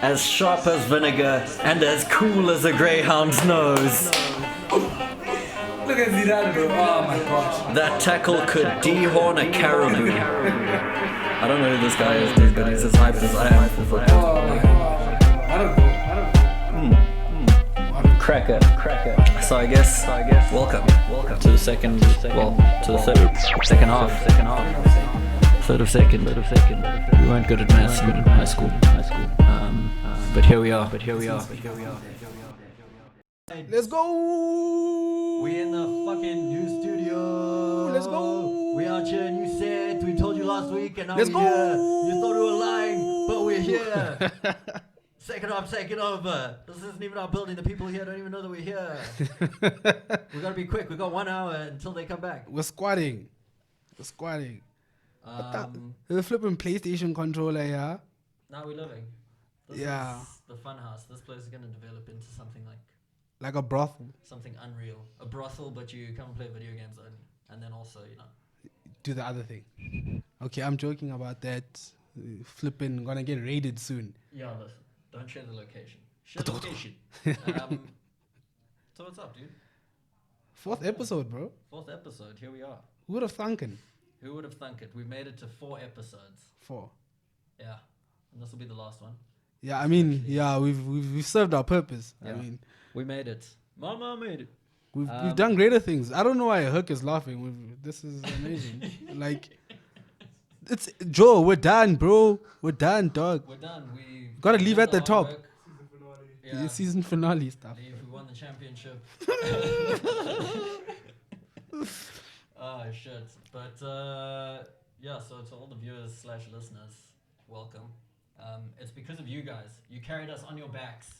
As sharp as vinegar and as cool as a greyhound's nose. Look at Zidane, bro. Oh my gosh. That tackle could dehorn a caribou. I don't know who this guy is, dude, but he's as hyped as I am for football. Oh my gosh. I don't know. Cracker. So I guess, welcome to the second half. Third of second. We weren't good at maths in high school. But here we are. Let's go. We in the fucking new studio. Let's go. We out here, new set. We told you last week, and now Let's we're go. here. You thought we were lying, but we're here. Second half taking over. This isn't even our building. The people here don't even know that we're here. We gotta be quick. We got 1 hour until they come back. We're squatting. The flipping PlayStation controller, yeah. Now we're living. This Yeah. is the fun house. This place is gonna develop into something Like a brothel. something unreal. A brothel, but you come and play video games only. And then also, Do the other thing. Okay, I'm joking about that. Flipping gonna get raided soon. Yeah, listen. Don't share the location. Share the location. So what's up, dude? Fourth episode, bro. Fourth episode. Here we are. Who would have thunken? Who would have thunk it? We made it to 4 episodes. 4. Yeah. And this will be the last one. Yeah, I mean, yeah, we've served our purpose. Yeah. I mean, We made it. Mama made it. we've done greater things. I don't know why Herc is laughing. This is amazing. Like, it's Joe. We're done, bro. We're done, dog. We're done. We Gotta leave did at the hard top. work. Yeah. Yeah. Season finale stuff. We won the championship. Oh shit. But yeah, so to all the viewers / listeners, welcome. It's because of you guys. You carried us on your backs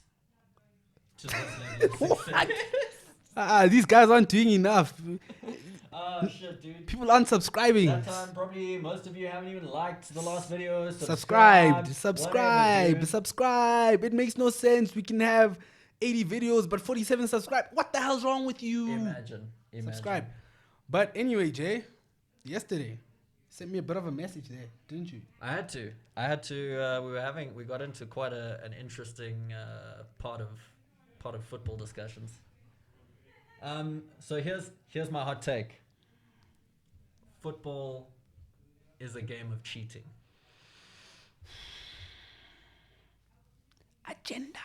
to this level of success. These guys aren't doing enough. Oh shit, dude. People aren't subscribing. That time probably most of you haven't even liked the last video. Subscribe. Whatever, It makes no sense. We can have 80 videos, but 47 subscribe. What the hell's wrong with you? Imagine. Subscribe. But anyway, Jay, yesterday, sent me a bit of a message there, didn't you? I had to. We got into quite an interesting part of football discussions. So here's my hot take. Football is a game of cheating. Agenda.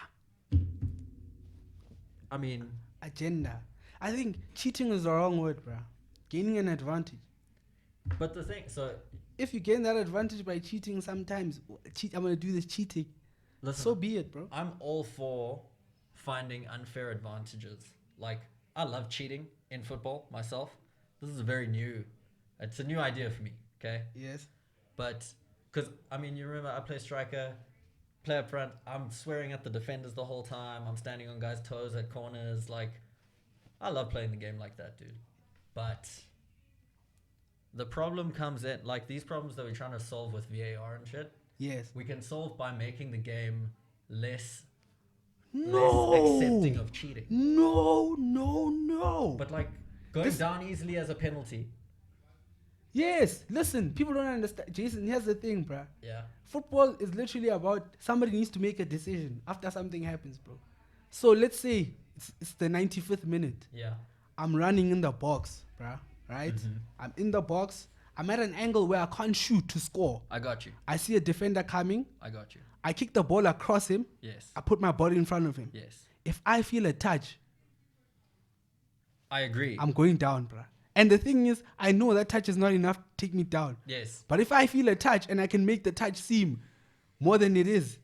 I think cheating is the wrong word, bro. Gaining an advantage. But the thing, so If you gain that advantage by cheating sometimes, I'm going to do this cheating. listen, So be it, bro. I'm all for finding unfair advantages. Like, I love cheating in football myself. This is it's a new idea for me, okay? Yes. But, because, I mean, you remember I play striker, play up front, I'm swearing at the defenders the whole time, I'm standing on guys' toes at corners, like, I love playing the game like that, dude. But the problem comes in, like, these problems that we're trying to solve with VAR and shit, Yes. we can solve by making the game less No. accepting of cheating. No. But, like, going down easily as a penalty. Yes. Listen, people don't understand. Jason, here's the thing, bro. Yeah. Football is literally about somebody needs to make a decision after something happens, bro. So let's say it's the 95th minute. Yeah. I'm running in the box, bruh, right? I'm in the box. I'm at an angle where I can't shoot to score. I got you. I see a defender coming. I got you. I kick the ball across him. Yes. I put my body in front of him. Yes. If I feel a touch, I agree. I'm going down, bruh. And the thing is, I know that touch is not enough to take me down. Yes. But if I feel a touch and I can make the touch seem more than it is,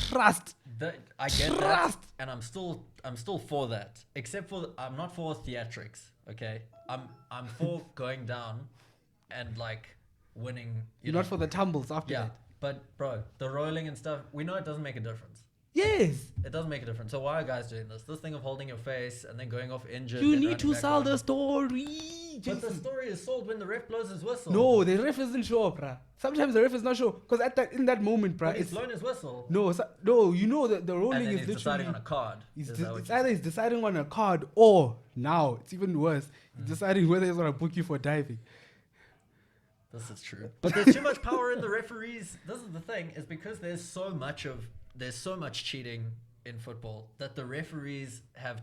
trust. I get that, Trust. and I'm still for that. Except for I'm not for theatrics. Okay, I'm for going down and like winning. You're not for the tumbles after Yeah, that. but bro, the rolling and stuff, we know it doesn't make a difference. Yes. It doesn't make a difference. So why are guys doing this? This thing of holding your face and then going off injured. You then need running to back sell on. the story. But the Jason. story is sold when the ref blows his whistle. No, the ref isn't sure, bruh. Sometimes the ref is not sure. Because in that moment, bruh, But he's it's... blown his whistle. No, you know that the rolling And then is he's deciding literally... on a card. It's Is that what you either he's deciding on a card or, now, it's even worse, he's deciding whether he's going to book you for diving. This is true. But there's too much power in the referees. This is the thing, is because there's so much cheating in football that the referees have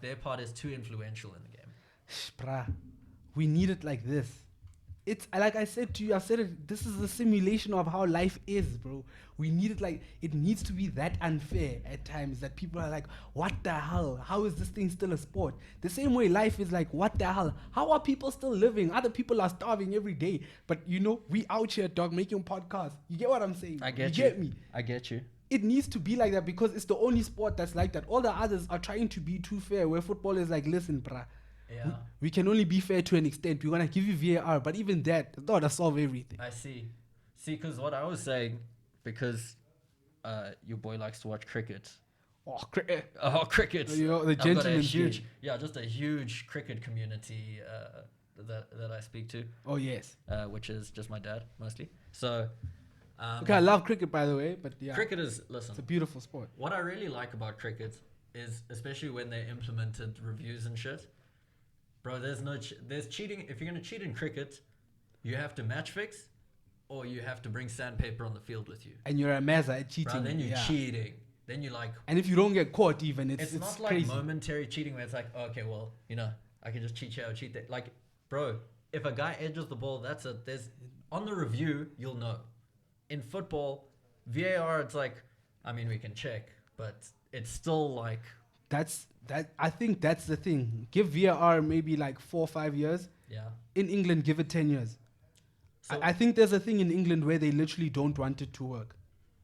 their part is too influential in the game. Bruh, we need it like this. It's like I said to you, I said it, this is a simulation of how life is, bro. We need it like, it needs to be that unfair at times that people are like, what the hell? How is this thing still a sport? The same way life is like, what the hell? How are people still living? Other people are starving every day. But we out here, dog, making podcasts. You get what I'm saying? I get you. Get me? I get you. It needs to be like that because it's the only sport that's like that. All the others are trying to be too fair, where football is like, listen, bruh. Yeah. We can only be fair to an extent. We're going to give you VAR, but even that, it's not going to solve everything. I see. See, because what I was saying, because your boy likes to watch cricket. Oh, cricket. Cricket. The gentleman's huge, just a huge cricket community that I speak to. Oh, yes. Which is just my dad, mostly. So... okay, I love cricket, by the way, but yeah. Cricket is, listen. It's a beautiful sport. What I really like about cricket is, especially when they implemented reviews and shit, bro, there's cheating. If you're going to cheat in cricket, you have to match fix or you have to bring sandpaper on the field with you. And you're a mezza at cheating. Bro, then you're cheating. Then you're like... And if you don't get caught even, it's not like crazy. Momentary cheating where it's like, oh, okay, well, I can just cheat here or cheat there. Like, bro, if a guy edges the ball, that's it. On the review, you'll know. In football, VAR, it's like, I mean, we can check, but it's still like... I think that's the thing. Give VAR maybe like 4 or 5 years. Yeah. In England, give it 10 years. So, I think there's a thing in England where they literally don't want it to work.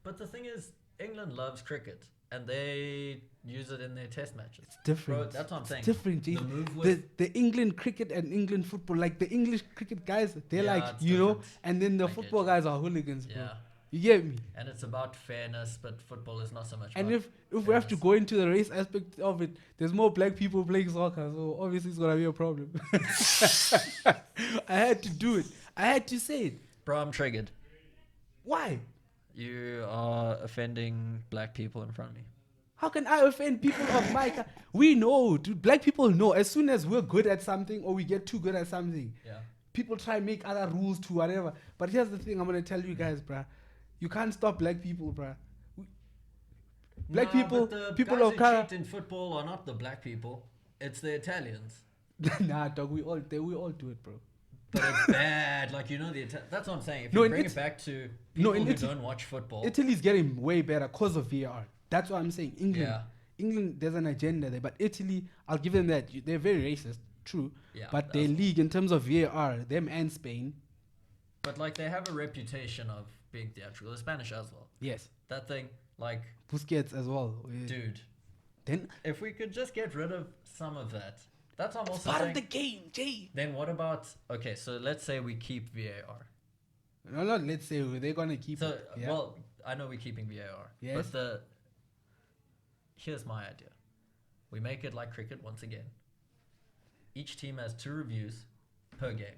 But the thing is, England loves cricket, and they use it in their test matches. It's different. Bro, that's what I'm saying. It's different, Jason. The England cricket and England football, like the English cricket guys, they're and then the football guys are hooligans, bro. Yeah. You get me? And it's about fairness, but football is not so much. And if we have to go into the race aspect of it, there's more black people playing soccer, so obviously it's gonna be a problem. I had to do it. I had to say it. Bro, I'm triggered. Why? You are offending black people in front of me. How can I offend people of my We know, dude. Black people know. As soon as we're good at something or we get too good at something, people try and make other rules to whatever. But here's the thing I'm gonna tell you guys, bruh. You can't stop black people, bruh. Black people, but the people guys of color. who cheat in football are not the black people. It's the Italians. Nah, dog. We all do it, bro. But it's bad. Like, that's what I'm saying. If you bring it back to people who don't watch football. Italy's getting way better because of VAR. That's what I'm saying. England, there's an agenda there. But Italy, I'll give them that. They're very racist, true. Yeah, but their league, in terms of VAR, them and Spain. But, like, they have a reputation of being theatrical. The Spanish as well. Yes. That thing, like... Busquets as well. Dude. Then if we could just get rid of some of that... That's what I'm also part saying. of the game, Jay. Then what about... Okay, so let's say we keep VAR. No, let's say they're going to keep it. Yeah. Well, I know we're keeping VAR. Yes. But here's my idea. We make it like cricket once again. Each team has 2 reviews per game.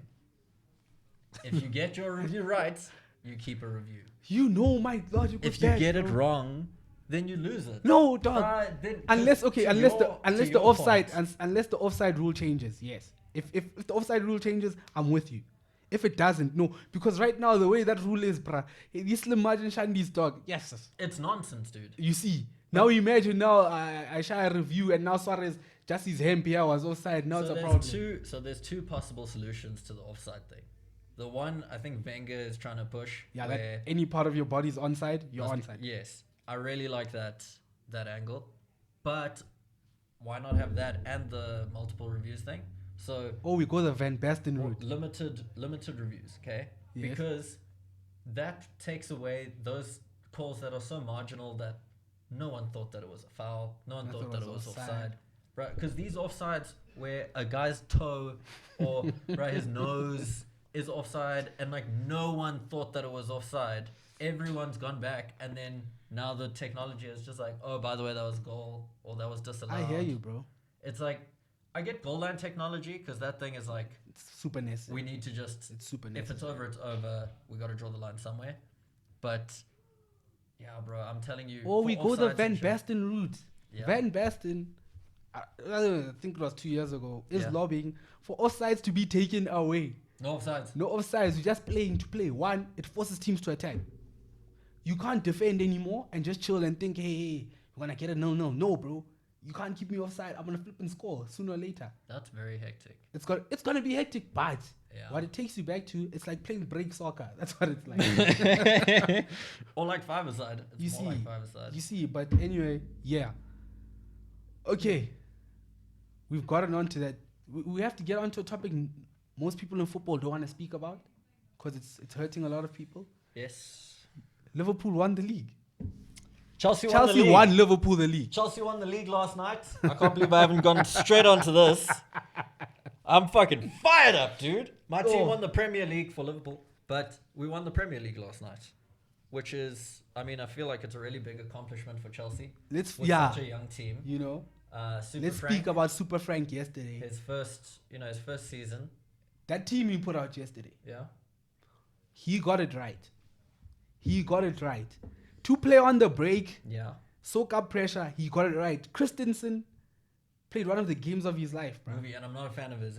If you get your review right, you keep a review. You know my logic. If you get it wrong, then you lose it. No, dog. Unless the offside rule changes, yes. If the offside rule changes, I'm with you. If it doesn't, no. Because right now the way that rule is, bruh, this slim margin Shandy's dog. Yes. It's nonsense, dude. You see. Now imagine I share a review and now Suarez just his hand here was offside. Now it's a problem. So there's 2 possible solutions to the offside thing. The one I think Wenger is trying to push. Yeah, that any part of your body's onside, you're onside. Yes. I really like that angle. But why not have that and the multiple reviews thing? So we go the Van Basten route. Limited reviews, okay? Yes. Because that takes away those calls that are so marginal that no one thought that it was a foul. No one thought that it was offside. Right? Because these offsides where a guy's toe or his nose is offside and like no one thought that it was offside. Everyone's gone back and then now the technology is just like, oh, by the way, that was goal or that was disallowed. I hear you, bro. It's like, I get goal line technology because that thing is like... It's super necessary. We need to just... It's super necessary. If it's over, it's over. We got to draw the line somewhere. But, yeah, bro, I'm telling you... Or we go the Van Basten route. Yeah. Van Basten, I think it was 2 years ago, is lobbying for offsides to be taken away. No offsides. No offsides. You're just playing to play. One, it forces teams to attack. You can't defend anymore and just chill and think, hey, you're gonna get a 0-0. No, bro. You can't keep me offside. I'm gonna flip and score sooner or later. That's very hectic. It's gonna be hectic, but Yeah. what it takes you back to, it's like playing break soccer. That's what it's like. Or like five-a-side. It's more like five-a-side. You see, but anyway, yeah. Okay. We've gotten onto that. We have to get onto a topic most people in football don't want to speak about because it's hurting a lot of people. Yes. Liverpool won the league. Chelsea won Liverpool the league. Chelsea won the league last night. I can't believe I haven't gone straight onto this. I'm fucking fired up, dude. My team won the Premier League for Liverpool, but we won the Premier League last night, which is, I mean, I feel like it's a really big accomplishment for Chelsea. With such a young team. You know, Super let's Frank, speak about Super Frank yesterday. his first season. That team he put out yesterday. Yeah. He got it right. To play on the break, Yeah. soak up pressure, he got it right. Christensen played one of the games of his life, bro. And I'm not a fan of his,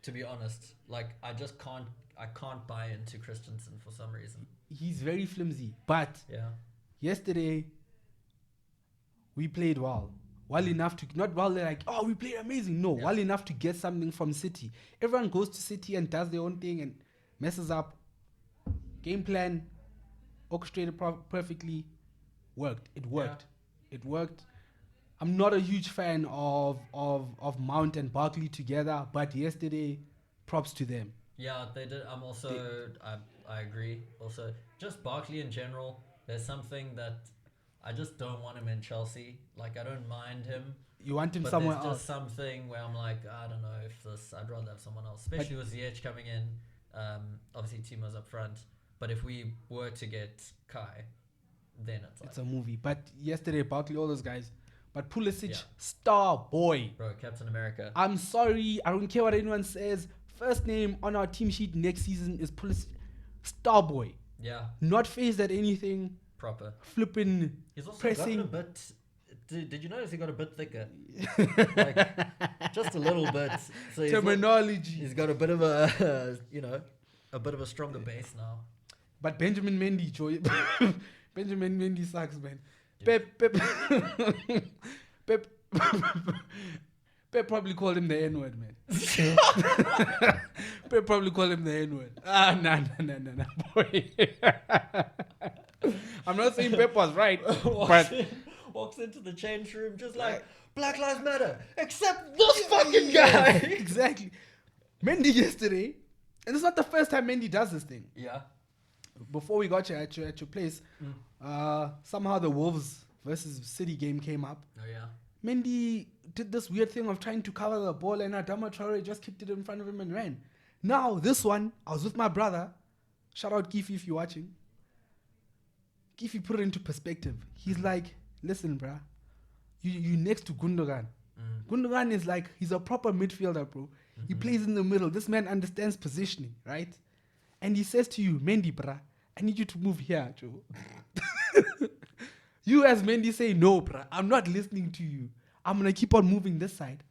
to be honest. Like, I can't buy into Christensen for some reason. He's very flimsy. But Yeah. yesterday, we played well. Well enough to, not well, they're like, oh, we played amazing. No, well enough to get something from City. Everyone goes to City and does their own thing and messes up. Game plan, orchestrated perfectly, worked. It worked. Yeah. It worked. I'm not a huge fan of Mount and Barkley together, but yesterday, props to them. Yeah, they did. I agree. Also, just Barkley in general, there's something that I just don't want him in Chelsea. Like, I don't mind him. You want him but somewhere there's else. just something where I'm like, I don't know if this, I'd rather have someone else. Especially with Ziyech coming in. Obviously, Timo's up front. But if we were to get Kai, then it's a movie. But yesterday, Barkley, all those guys. But Pulisic, star boy. Bro, Captain America. I'm sorry. I don't care what anyone says. First name on our team sheet next season is Pulisic. Star boy. Yeah. Not phased at anything. Proper. Flipping. He's also pressing. gotten a bit... Did you notice he got a bit thicker? Like, just a little bit. So Terminology. He's got a bit of a, a bit of a stronger base now. But Benjamin Mendy, Joy. Benjamin Mendy sucks, man. Pep probably called him the N-word, man. Pep probably called him the N-word. Nah, boy. I'm not saying Pep was right, but walks into the change room just like, Black Lives Matter, except this fucking guy. Exactly. Mendy yesterday, and it's not the first time Mendy does this thing. Yeah. Before we got you at your place, somehow the Wolves versus City game came up. Oh, yeah. Mendy did this weird thing of trying to cover the ball, and Adama Traore just kicked it in front of him and ran. Now, this one, I was with my brother. Shout out Kifi if you're watching. Kifi put it into perspective. He's like, listen, bruh, you next to Gundogan. Gundogan is like, he's a proper midfielder, bro. He plays in the middle. This man understands positioning, right? And he says to you, Mendy, bruh, I need you to move here, Joe. You as Mendy say, no, bruh, I'm not listening to you. I'm going to keep on moving this side.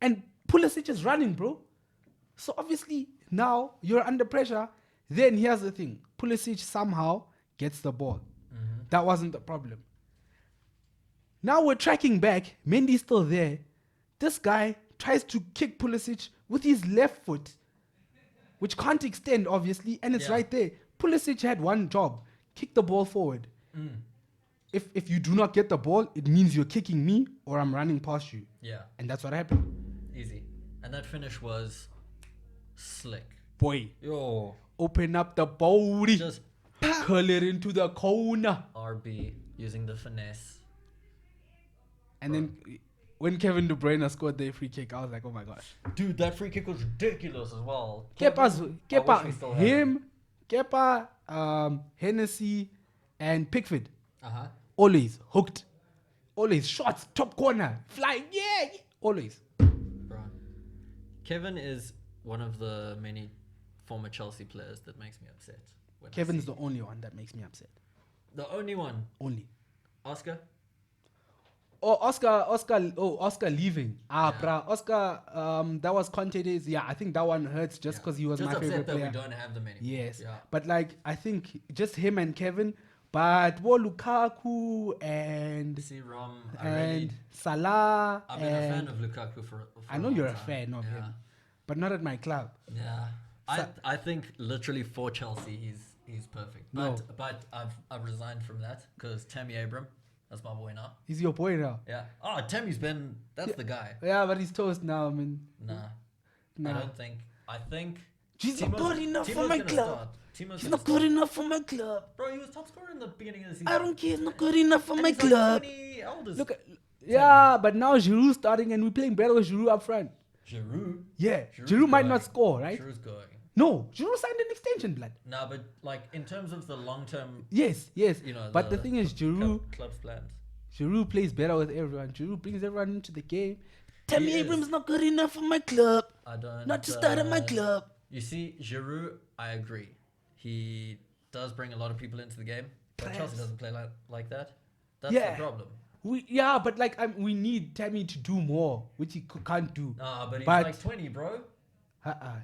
And Pulisic is running, bro. So obviously, now you're under pressure. Then here's the thing. Pulisic somehow gets the ball. That wasn't the problem. Now we're tracking back. Mendy's still there. This guy tries to kick Pulisic with his left foot, which can't extend, obviously, and it's right there. Pulisic had one job. Kick the ball forward. If you do not get the ball, it means you're kicking me or I'm running past you. Yeah. And that's what happened. Easy. And that finish was slick. Boy. Yo. Open up the body. Just curl it into the corner. RB using the finesse. And then when Kevin De Bruyne scored the free kick, I was like, oh my gosh. Dude, that free kick was ridiculous as well. Kepa, him, Hennessy, and Pickford. Always hooked. Always shots, top corner, flying, yeah. Always. Bro. Kevin is one of the many former Chelsea players that makes me upset. Kevin's the only one that makes me upset. The only one? Only. Oscar? Oscar leaving. Yeah. Bruh. Oscar, that was Conte days. Yeah, I think that one hurts just because he was just my upset favorite that player. we don't have them anymore. Yes. Yeah. But like, I think just him and Kevin, but Lukaku and Rom, and Salah. I've been a fan of Lukaku for I a know long you're a time. fan of Yeah. him, but not at my club. Yeah. I think literally for Chelsea he's perfect. No. But I've resigned from that because Tammy Abraham, that's my boy now. He's your boy now. Yeah. Oh, that's the guy. Yeah, but he's toast now. I mean, Nah. I don't think. I think he's not good enough for my club. He's not good enough for my club. Bro, he was top scorer in the beginning of the season. I don't care. He's not good enough for And my he's like club. 20 elders. Look, yeah, but now Giroud's starting and we're playing better with Giroud up front. Giroud? Yeah, Giroud's Giroud might going. not score, right? Giroud's going. No, Giroud signed an extension, blood. Nah, but like in terms of the long term, Yes. you know. But the thing is, club's plans. Giroud plays better with everyone. Giroud brings everyone into the game. Tammy He is. Abraham's not good enough for my club. I don't. Not to start at my club. You see, Giroud, I agree. He does bring a lot of people into the game, but Press. Chelsea doesn't play like that. That's Yeah. the problem. But like we need Tammy to do more, which he can't do. Nah, but he's But- like 20, bro.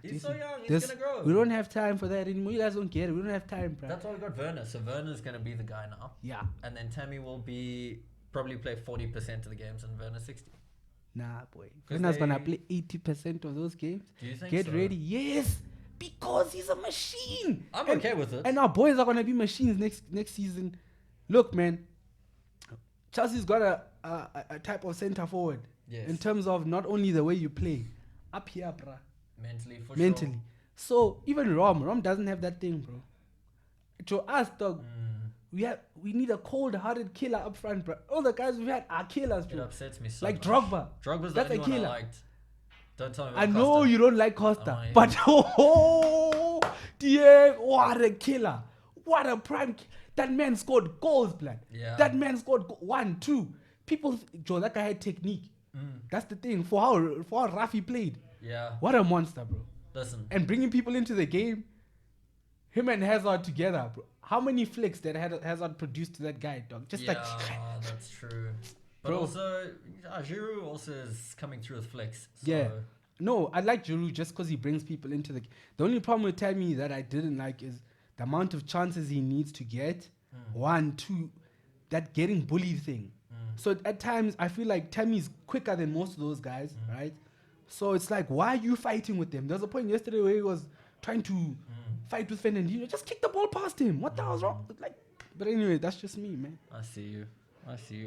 He's so young. He's gonna grow. We don't have time for that anymore. You guys don't get it. We don't have time, bro. That's why we got Werner. So Werner's gonna be the guy now, Yeah. and then Tammy will probably play 40% of the games, and Werner 60. Nah, boy. 'Cause Werner's gonna they- play 80% of those games. Do you think? Get so? ready. Yes. Because he's a machine. I'm And- okay with it. And our boys are gonna be machines next season. Look, man. Chelsea's got a type of centre forward. Yes. In terms of not only the way you play, up here, bruh. Mentally. So even Rom doesn't have that thing, bro. To us, dog, we need a cold-hearted killer up front, bro. All the guys we've had are killers, It bro. upsets me so Like much. Drogba. Drogba's That's the a only one killer. I liked. Don't tell me about I know Costa. you don't like Costa, Oh, yeah. but Diego, what a killer. What a prime. That man scored goals, blood. Yeah. That man scored 1, 2. People, Joe, that guy had technique. That's the thing. For how Rafi played. Yeah. What a monster, bro. Listen. And bringing people into the game, him and Hazard together, bro. How many flicks that Hazard produced to that guy, dog? Just Yeah, like, that's true. But Bro. also, Giroud also is coming through with flicks. So yeah. No, I like Giroud just because he brings people into the. The only problem with Tammy that I didn't like is the amount of chances he needs to get. 1, 2, that getting bullied thing. So at times I feel like Tammy's quicker than most of those guys, right? So it's like, why are you fighting with them? There was a point yesterday where he was trying to fight with Fernandinho. Just kick the ball past him. What the hell's wrong? Like, but anyway, that's just me, man. I see you.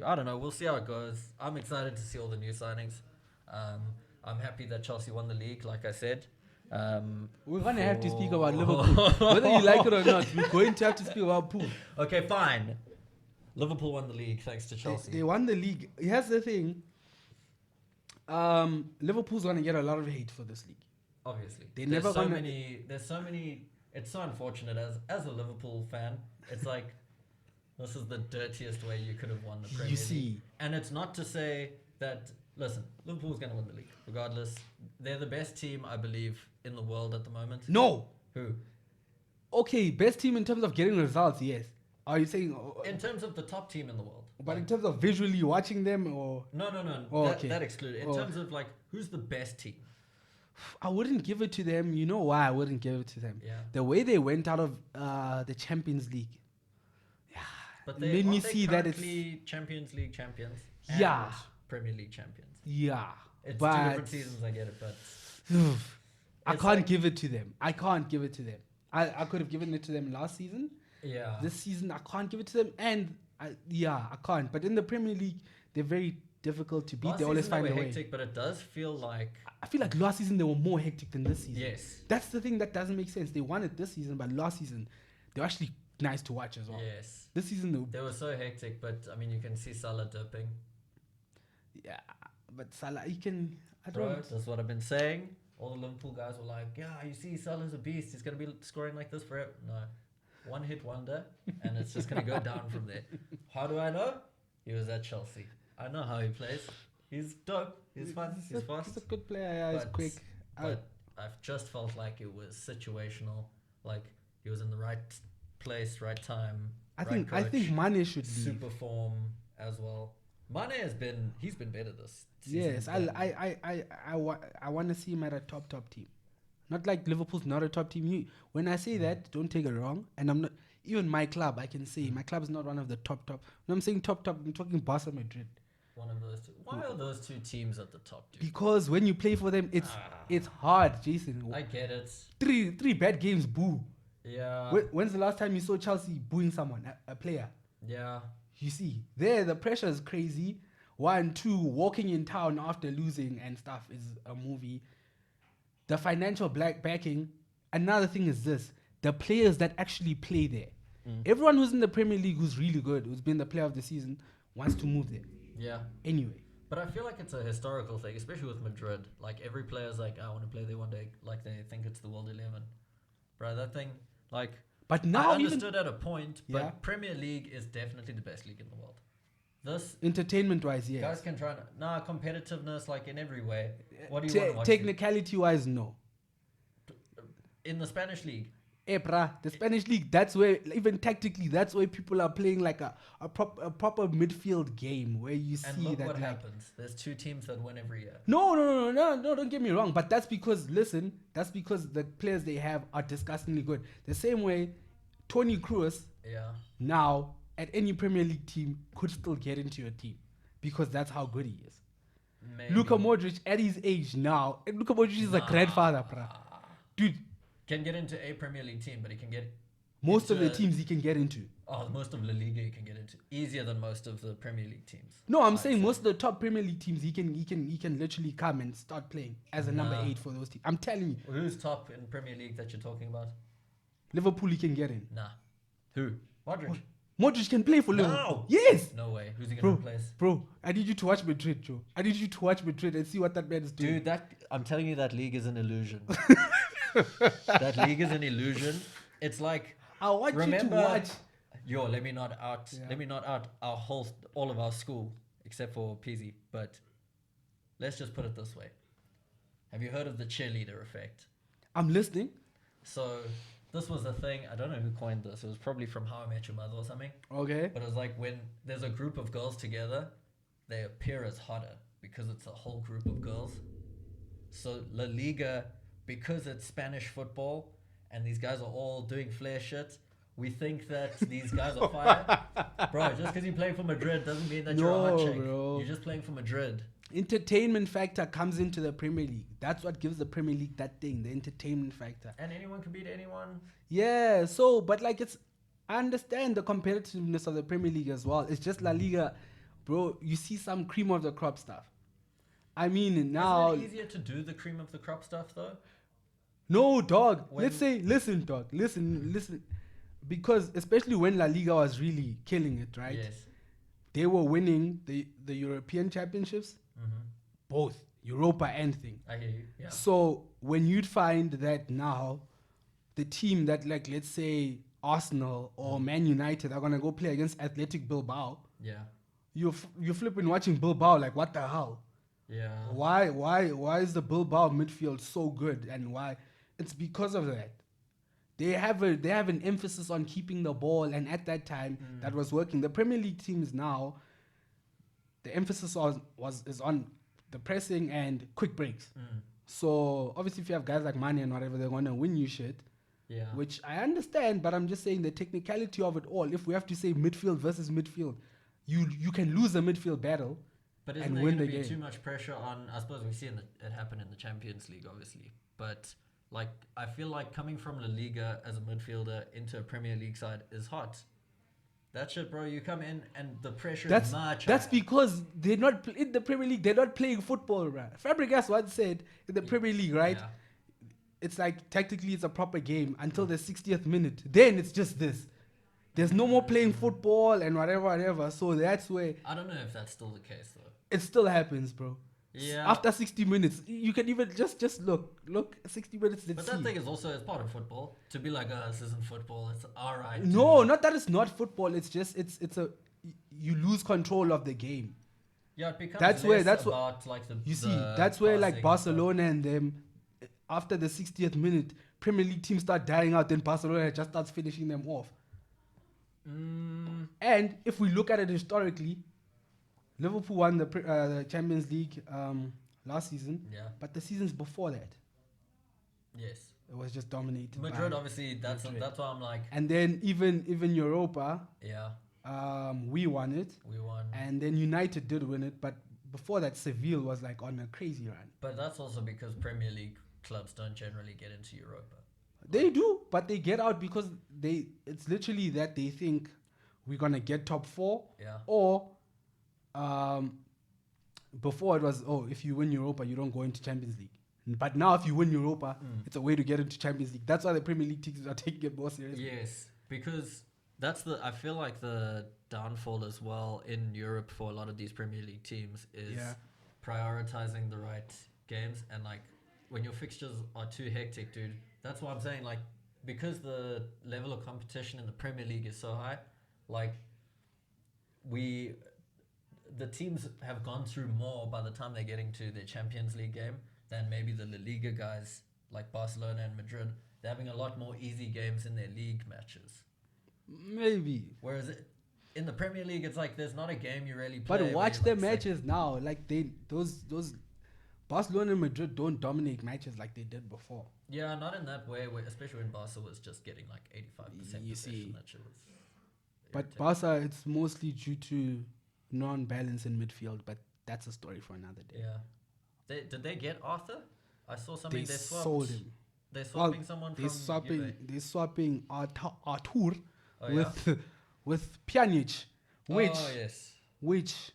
I don't know. We'll see how it goes. I'm excited to see all the new signings. I'm happy that Chelsea won the league, like I said. We're gonna have to speak about Liverpool, whether you like it or not. We're going to have to speak about Pool. Okay, fine. Liverpool won the league thanks to Chelsea. They won the league. Here's the thing. Liverpool's gonna get a lot of hate for this league. Obviously, They there's never so gonna- many. There's so many. It's so unfortunate as a Liverpool fan. It's like this is the dirtiest way you could have won the Premier You League. see. And it's not to say that. Listen, Liverpool's going to win the league regardless. They're the best team, I believe, in the world at the moment. No. Who? Okay, best team in terms of getting results, yes. Are you saying? In terms of the top team in the world. But in terms of visually watching them, or No. Oh, that, okay. that excluded. In Oh. terms of like who's the best team? I wouldn't give it to them. You know why I wouldn't give it to them? Yeah. The way they went out of the Champions League. But It they made me aren't they see that it's- currently Champions League champions. Yeah. And Premier League champions. Yeah. It's but two different seasons. I get it, but I It's can't like- give it to them. I can't give it to them. I could have given it to them last season. yeah. This season, I can't give it to them. And I can't. But in the Premier League, they're very difficult to beat. Last They always season find they a were way. hectic, but it does feel like I feel like last season they were more hectic than this season. yes, That's the thing that doesn't make sense. They won it this season, but last season they were actually nice to watch as well. yes. This season, They were so hectic, but I mean, you can see Salah dipping. yeah, but Salah, he can. I Bro, don't. that's what I've been saying. All the Liverpool guys were like, "Yeah, you see, Salah's a beast. He's gonna be scoring like this forever." No, one hit wonder, and it's just gonna go down from there. How do I know? He was at Chelsea. I know how he plays. He's dope. He's fun. He's fast. He's a good player. Yeah, he's But- quick. But I've just felt like it was situational. Like he was in the right place, right time. I right think coach, Mane should leave. super form as well. Mane he's been better this season. Yes, I want to see him at a top team. Not like Liverpool's not a top team. When I say that, don't take it wrong. And I'm not even my club. I can say my club is not one of the top. When I'm saying top, I'm talking Barca, Madrid. One of those two. Why are those two teams at the top, dude? Because when you play for them, it's hard, Jason. I get it. Three bad games, boo. Yeah. When's the last time you saw Chelsea booing someone, a player? Yeah. You see, there the pressure is crazy. 1, 2, walking in town after losing and stuff is a movie. The financial backing. Another thing is this: the players that actually play there. Everyone who's in the Premier League who's really good, who's been the player of the season, wants to move there. Yeah. Anyway. But I feel like it's a historical thing, especially with Madrid. Like, every player's like, I want to play there one day. Like, they think it's the World 11. Bro, that thing, like... But now I understood at a point, but yeah. Premier League is definitely the best league in the world. This... Entertainment-wise, yes. Guys can try... competitiveness, like, in every way. What do you want to watch? Technicality-wise, no. In the Spanish league... the Spanish league, that's where, even tactically, that's where people are playing like a proper midfield game where you and see look that what like, happens. There's 2 teams that win every year. No, don't get me wrong. But that's because, listen, that's because the players they have are disgustingly good. The same way, Toni Kroos now at any Premier League team could still get into your team because that's how good he is. Maybe. Luka Modric at his age now, Luka Modric is a grandfather, bruh. Dude. Can get into a Premier League team, but he can get most of the teams he can get into. Oh, most of La Liga he can get into easier than most of the Premier League teams. No, I'm saying most of the top Premier League teams he can literally come and start playing as a number 8 for those teams. I'm telling you. Who's top in Premier League that you're talking about? Liverpool he can get in. Nah. Who? Modric. Modric can play for Liverpool. No. Yes. No way. Who's he gonna replace? Bro, I need you to watch Madrid, Joe. I need you to watch Madrid and see what that man is doing. Dude, I'm telling you, that league is an illusion. That league is an illusion. It's like I want you to watch. Let me not out all of our school except for PZ. But let's just put it this way: have you heard of the cheerleader effect? I'm listening. So this was a thing. I don't know who coined this. It was probably from How I Met Your Mother or something. Okay. But it was like when there's a group of girls together, they appear as hotter because it's a whole group of girls. So La Liga, because it's Spanish football and these guys are all doing flair shit, we think that these guys are fire. Bro, just because you play for Madrid doesn't mean that you're a hot chick. Bro. You're just playing for Madrid. Entertainment factor comes into the Premier League. That's what gives the Premier League that thing, the entertainment factor. And anyone can beat anyone. Yeah, so, but like I understand the competitiveness of the Premier League as well. It's just La Liga, bro, you see some cream of the crop stuff. I mean, now... Isn't it easier to do the cream of the crop stuff, though? No, dog. Listen, dog. Listen. Because especially when La Liga was really killing it, right? Yes. They were winning the European championships, both Europa and thing. I hear you. Yeah. So when you'd find that now, the team that, like, let's say Arsenal or Man United are gonna go play against Athletic Bilbao. Yeah. You're flipping watching Bilbao like, what the hell? Yeah. Why is the Bilbao midfield so good, and why? It's because of that. They have an emphasis on keeping the ball, and at that time that was working. The Premier League teams now, the emphasis is on the pressing and quick breaks. So obviously, if you have guys like Mane and whatever, they're gonna win you shit. Yeah. Which I understand, but I'm just saying the technicality of it all. If we have to say midfield versus midfield, you can lose a midfield battle. But isn't there going to be too much pressure on? I suppose we see it happen in the Champions League, obviously. But like, I feel like coming from La Liga as a midfielder into a Premier League side is hot. That shit, bro. You come in and the pressure is much. That's because they're not in the Premier League. They're not playing football, right? Fabregas once said in the Premier League, right? Yeah. It's like technically it's a proper game until the 60th minute. Then it's just this. There's no more playing football and whatever. So that's where... I don't know if that's still the case, though. It still happens, bro. Yeah. After 60 minutes, you can even just look 60 minutes. But that thing is also as part of football. To be like, this isn't football. It's all right. No, not that it's not football. It's just you lose control of the game. Yeah, it becomes that's about like the. You see, that's where like Barcelona and them, after the 60th minute, Premier League teams start dying out. Then Barcelona just starts finishing them off. And if we look at it historically, Liverpool won the Champions League last season, Yeah. but the seasons before that, Yes. it was just dominated. Madrid, by obviously, that's Madrid. why I'm like, And then even Europa, yeah, we won it, we won. and then United did win it, but before that, Seville was like on a crazy run. But that's also because Premier League clubs don't generally get into Europa. They do, but they get out because it's literally that they think we're gonna get top 4, Yeah. or before it was, if you win Europa, you don't go into Champions League. But now if you win Europa, it's a way to get into Champions League. That's why the Premier League teams are taking it more seriously. Yes, because I feel like the downfall as well in Europe for a lot of these Premier League teams is prioritizing the right games, and like when your fixtures are too hectic, dude. That's what I'm saying. Like, because the level of competition in the Premier League is so high, like the teams have gone through more by the time they're getting to their Champions League game than maybe the La Liga guys like Barcelona and Madrid. They're having a lot more easy games in their league matches. Maybe. Whereas in the Premier League, it's like there's not a game you really play. But watch their matches now. Like those Barcelona and Madrid don't dominate matches like they did before. Yeah, not in that way. Especially when Barca was just getting like 85% You possession. see. That shit was But irritating. Barca, it's mostly due to non-balance in midfield. But that's a story for another day. Yeah. Did they get Arthur? I saw something. They They swapped. sold him. They're swapping someone from Juve. They're swapping Artur Oh, with Pjanic, which Oh, yes. which,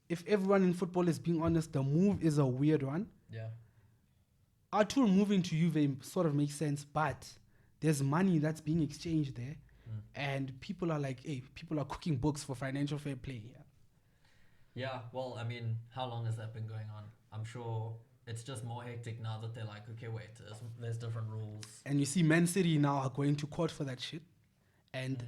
if everyone in football is being honest, the move is a weird one. Yeah. Artur moving to Juve sort of makes sense, but there's money that's being exchanged there, and people are like, hey, people are cooking books for financial fair play here. Yeah, well, I mean, how long has that been going on? I'm sure it's just more hectic now that they're like, okay, wait, there's different rules. And you see Man City now are going to court for that shit. And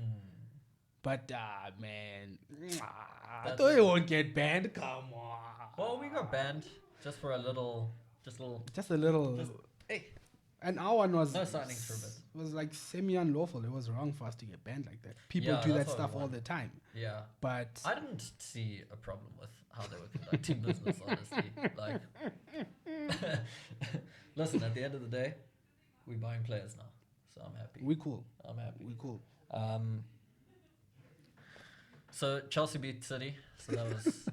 but man, I That's thought it won't get banned. Come on. Well, we got banned just for a little. Just a little. Hey. And our one was No signings for a bit. Was like semi unlawful. It was wrong for us to get banned like that. People Yeah, do that that's what we stuff all want. the time. Yeah. But I didn't see a problem with how they were conducting business, honestly. Like, listen, at the end of the day, we're buying players now. So I'm happy. we cool. I'm happy. We cool. So Chelsea beat City. So that was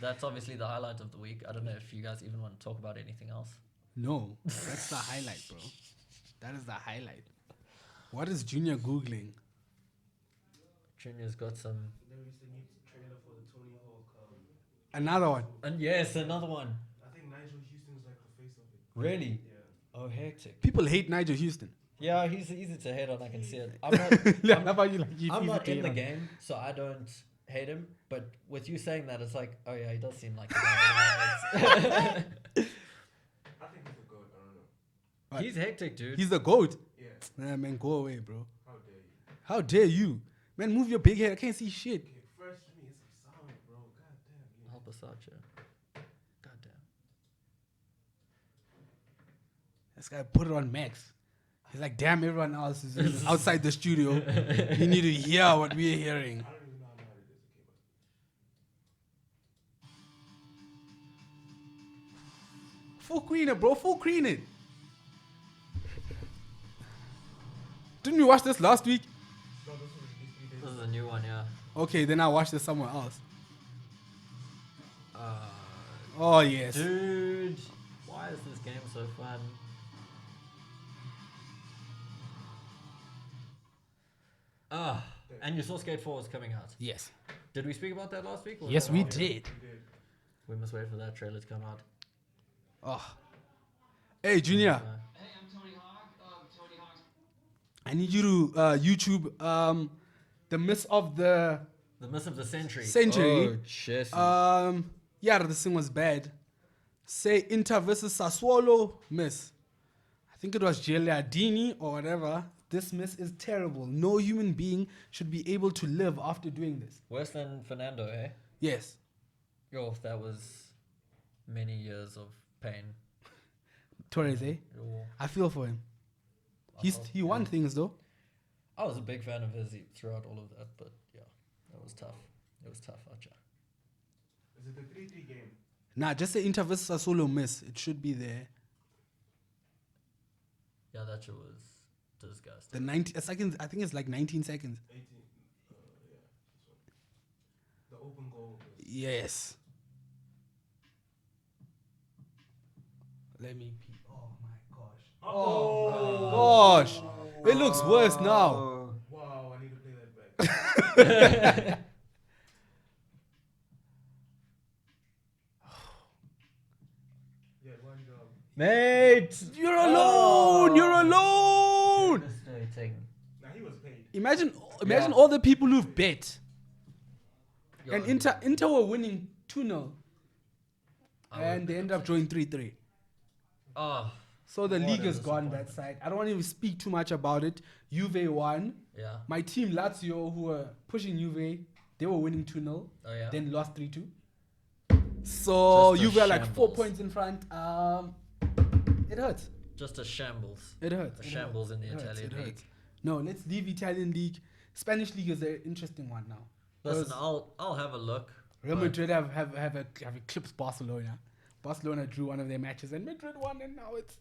that's obviously the highlight of the week. I don't know if you guys even want to talk about anything else. No, that's the highlight, bro. That is the highlight. What is Junior Googling? Junior's got some. There is the new trailer for the Tony Hawk. Another one. And yes, another one. I think Nigel Houston's like the face of it. Really? Yeah. Oh, hectic. People hate Nigel Houston. Yeah, he's easy to hate on. I can see it. I'm not, How about you? Like, he's I'm easy not to in hate the on. game, so I don't hate him. But with you saying that, it's like, oh yeah, he does seem like a guy. I think he's a goat. I don't know. What? He's hectic, dude. He's the GOAT. Yeah. Nah, man, go away, bro. How dare you? How dare you? Man, move your big head. I can't see shit. Okay, first to me, it's some sound, bro. God damn. Yeah. Help us out, yeah. Goddamn. This guy put it on max. He's like, damn, everyone else is outside the studio. You need to hear what we're hearing. I don't even know how loud it is. Okay, Full screen it, bro. Full screen it. Didn't we watch this last week? but no, this was released 3 days This ago. is a new one, yeah. Okay, then I watched this somewhere else. Oh, yes. Dude, why is this game so fun? And you saw Skate 4 was coming out. Yes. Did we speak about that last week? or was Yes, that we after? did. We did. We must wait for that trailer to come out. Oh. Hey, Junior. Uh, Hey, I'm Tony Hawk. Tony Hawk's I need you to YouTube the miss of the the miss of the century. Century. Oh, shit. yeah, this thing was bad. Say Inter versus Sassuolo miss. I think it was Gigliardini or whatever. This miss is terrible. No human being should be able to live after doing this. Worse than Fernando, eh? Yes. Yo, that was many years of pain. Torres, eh? Yo, I feel for him. He won things though. I was a big fan of his throughout all of that, but yeah, it was tough. It was tough, Archer. Is it the 3-3 game? Nah, just the Inter versus Sassuolo miss. It should be there. Yeah, that shit was disgusting. The 90 seconds. I think it's like 19 seconds. 18. Yeah. This one. The open goal. Yes. Let me. Oh my gosh. Oh, Gosh. It looks worse now. wow, I need to play that back. Yeah, one job. Mate! You're alone. You're alone. Devastating. Now he was paid. Imagine Yeah. all the people who've bet. Yo, And Inter were winning 2-0. I And would they be ended up drawing 3-3. Oh, So the What league a is gone that side. I don't want to speak too much about it. Juve won. yeah. My team Lazio, who were pushing Juve, they were winning 2-0. Oh, yeah. Then lost 3-2. So Just a Juve are like 4 shambles. points in front. It hurts. Just a shambles. It hurts. A It shambles hurts. in the It hurts. Italian It league. hurts. No, let's leave Italian league. Spanish league is an interesting one now. Listen, I'll have a look. Real but Madrid have eclipsed Barcelona. Barcelona drew one of their matches and Madrid won, and now it's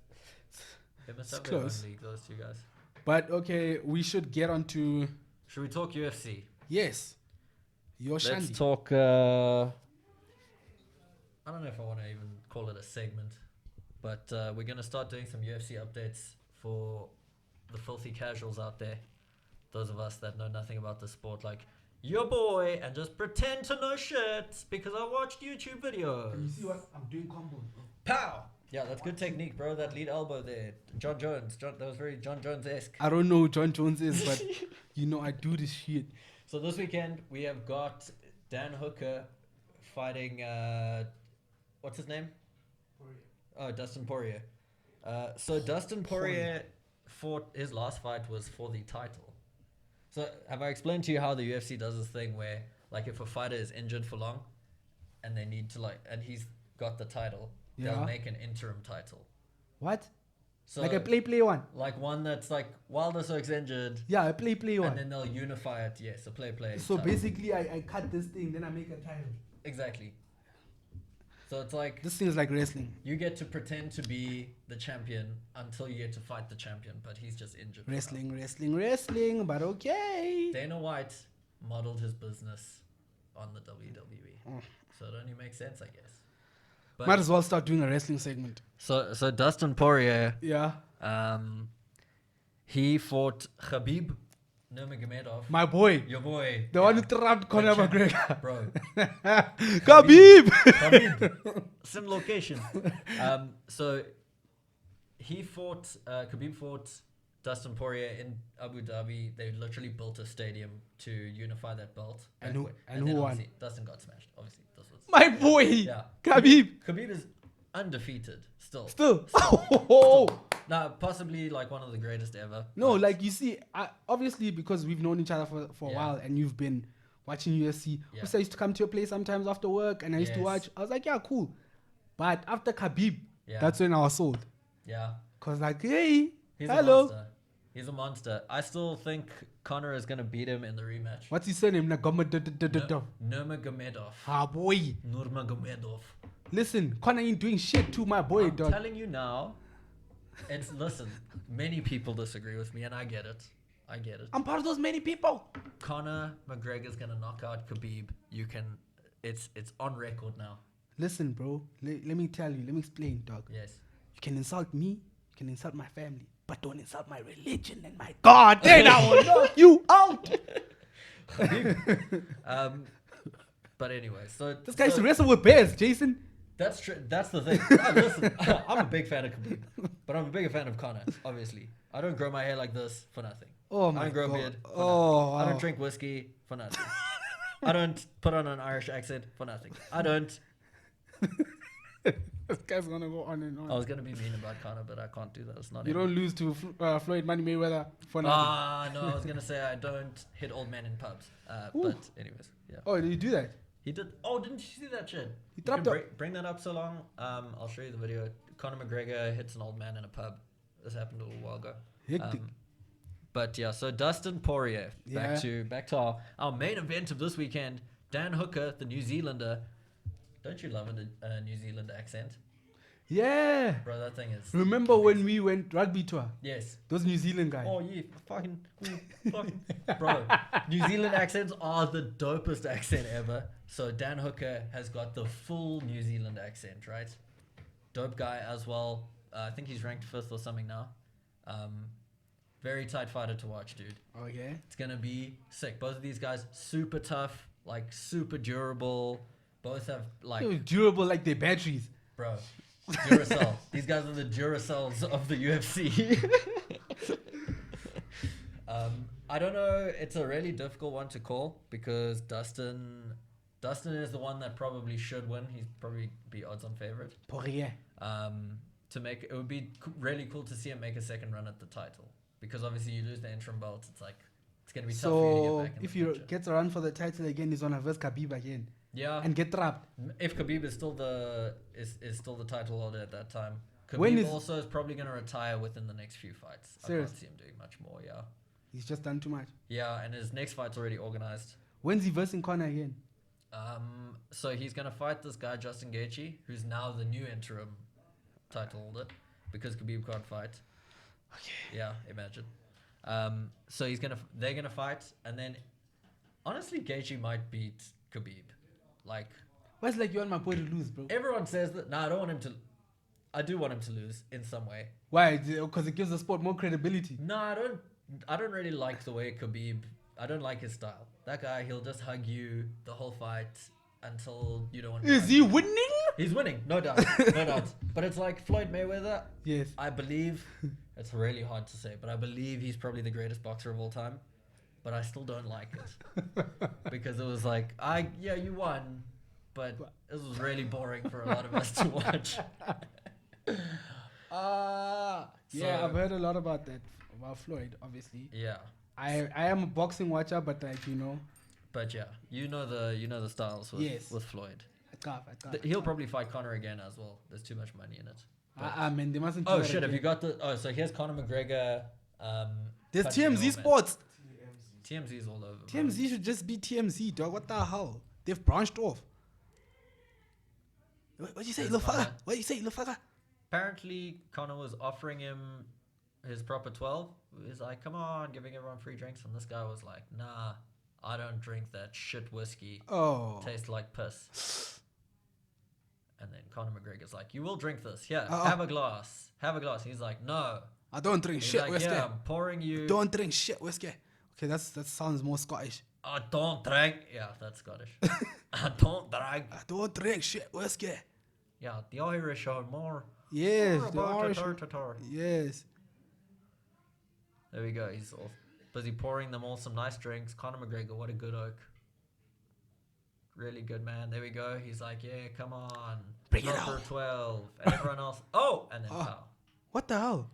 They must it's have their own close. league, those two guys. But okay, we should get on to Should we talk UFC? yes. Your Let's Shandy. talk. I don't know if I want to even call it a segment, but we're going to start doing some UFC updates for the filthy casuals out there. Those of us that know nothing about the sport, like your boy, and just pretend to know shit because I watched YouTube videos. Can you see what I'm doing combo? Pow! Yeah, that's good technique, bro. That lead elbow there. John Jones. That was very John Jones-esque. I don't know who John Jones is, but you know I do this shit. So this weekend we have got Dan Hooker fighting what's his name? Oh, Dustin Poirier. So Dustin Poirier fought his last fight was for the title. So have I explained to you how the UFC does this thing where like if a fighter is injured for long and they need to and he's got the title, Yeah. they'll make an interim title. What? So Like a play one? like one that's like Wilder Soak's injured Yeah, a play and one. then they'll unify it. Yes, a play. So title. basically, I cut this thing, then I make a title. Exactly. So it's like This thing is like wrestling. you get to pretend to be the champion until you get to fight the champion, but he's just injured. for now. Wrestling, but okay. Dana White modeled his business on the WWE, Oh. so it only makes sense, I guess. But Might as well start doing a wrestling segment. so Dustin Poirier, Yeah. he fought Khabib Nurmagomedov, My boy. your boy, The one who trapped Conor McGregor. bro. Khabib! Khabib. Same location. So he fought Khabib fought Dustin Poirier in Abu Dhabi. They literally built a stadium to unify that belt. And who- Back and then who won? obviously Dustin got smashed. Obviously, this was My boy! yeah. Khabib! Khabib is undefeated still. Still. Oh. Now, possibly like one of the greatest ever. No, but like you see, obviously because we've known each other for a Yeah. while and you've been watching UFC. Yeah. I used to come to your place sometimes after work and I used to Yes. watch. I was like, yeah, cool. But after Khabib, Yeah. that's when I was sold. yeah. Cause like, hey, He's hello. a monster. He's a monster. I still think Conor is gonna beat him in the rematch. What's his surname? Nurmagomedov. Nurmagomedov. Ah, boy. Nurmagomedov. Listen, Conor ain't doing shit to my boy, I'm dog. telling you now. Listen. Many people disagree with me, and I get it. I'm part of those many people. Conor McGregor's gonna knock out Khabib. You can. It's on record now. Listen, bro. Let me tell you. Let me explain, dog. Yes. You can insult me. You can insult my family. But don't insult my religion and my God. Then I will knock you out. But anyway, so This guy used to wrestle with bears, Jason. that's true. That's the thing. Listen, I'm a big fan of Khabib, but I'm a bigger fan of Conor. Obviously, I don't grow my hair like this for nothing. Oh I my don't grow God. a beard. For Oh, nothing. I wow. don't drink whiskey for nothing. I don't put on an Irish accent for nothing. I don't. This guy's gonna go on and on. I was gonna be mean about Conor, but I can't do that. It's not. You in don't me. lose to Floyd Money Mayweather for nothing. No, I was gonna say I don't hit old men in pubs. Ooh. But anyways, yeah. Oh, did you do that? He did. Oh, didn't you see that shit? He You can dropped bring that up so long. I'll show you the video. Conor McGregor hits an old man in a pub. This happened a little while ago. Hectic. But yeah, so Dustin Poirier. Yeah. Back to our main event of this weekend. Dan Hooker, the New Zealander, Don't you love a New Zealand accent? Yeah. Bro, that thing is... Remember when we went rugby tour? Yes. Those New Zealand guys. Oh, yeah. Fucking... Bro, New Zealand accents are the dopest accent ever. So Dan Hooker has got the full New Zealand accent, right? Dope guy as well. I think he's ranked 5th or something now. Very tight fighter to watch, dude. Okay. It's going to be sick. Both of these guys, super tough, like super durable. Both have like... They were durable like their batteries. Bro, Duracell. These guys are the Duracells of the UFC. I don't know. It's a really difficult one to call because Dustin is the one that probably should win. He'd probably be odds-on favorite. Poirier. It would be really cool to see him make a second run at the title because obviously you lose the interim belt. It's like it's gonna be tough for you to get back in if the he picture. gets a run for the title again, he's gonna verse Khabib again. Yeah, And get trapped. if Khabib is still the title holder at that time, When Khabib is- also is probably gonna retire within the next few fights. I Serious? can't see him doing much more. Yeah, He's just done too much. yeah, and his next fight's already organized. When's he versing Conor again? So he's gonna fight this guy Justin Gaethje, who's now the new interim title holder, because Khabib can't fight. Okay. Yeah, imagine. So they're gonna fight, and then honestly, Gaethje might beat Khabib. Like Why is like you want my boy to lose, bro? everyone says that. No, I don't want him to. I do want him to lose in some way. Why? Because it gives the sport more credibility. No, I don't really like the way Khabib. I don't like his style. That guy, he'll just hug you the whole fight until you don't want. Is he winning? He's winning, no doubt, no doubt. But it's like Floyd Mayweather. Yes. I believe it's really hard to say, but I believe he's probably the greatest boxer of all time. But I still don't like it because it was like, you won, but this was really boring for a lot of us to watch. Yeah, I've heard a lot about that, about Floyd, obviously. Yeah, I am a boxing watcher, but like, you know. but yeah, you know the styles with Yes. with Floyd. I can't. He'll probably fight Conor again as well. There's too much money in it. Man, they mustn't. Oh do that shit! Have you again. got the? Oh, so here's Conor McGregor. There's punching TMZ your man. Sports. TMZ's all over. bro. TMZ should just be TMZ, dog. What the hell? They've branched off. What'd you say, There's little fucker? Conor. What'd you say, little fucker? Apparently, Conor was offering him his proper 12. He's like, come on, giving everyone free drinks. And this guy was like, nah, I don't drink that shit whiskey. Oh. Tastes like piss. And then Conor McGregor's like, you will drink this. Yeah, Uh-uh. have a glass. Have a glass. He's like, no. I don't drink He's shit like, whiskey. yeah, I'm pouring you. Don't drink shit whiskey. Okay, that sounds more Scottish. I don't drink. Yeah, that's Scottish. I don't drink. I don't drink shit whiskey. Yeah, the Irish are more. Yes, more the about Irish. tar. Yes. There we go. He's all busy pouring them all some nice drinks. Conor McGregor, what a good oak. Really good man. There we go. He's like, yeah, come on. Bring it Proper on. 12. And everyone else. Oh, and then pow. What the hell?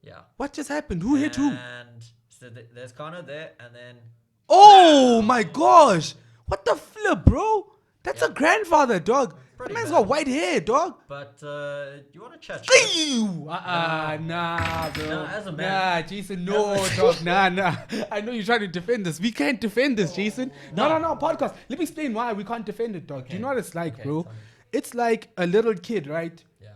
Yeah. What just happened? Who hit who? And so there's Conor there, and then Oh my gosh! What the flip, bro? That's Yeah. a grandfather, dog. That Pretty man's bad. got white hair, dog. but you want to chat shit? Ew! Nah, bro. Nah, as a man. Nah, Jason, no, dog. Nah. I know you're trying to defend this. We can't defend this, Jason. No, podcast. Let me explain why we can't defend it, dog. Do you know what it's like, Okay, bro? tell me. It's like a little kid, right? Yeah.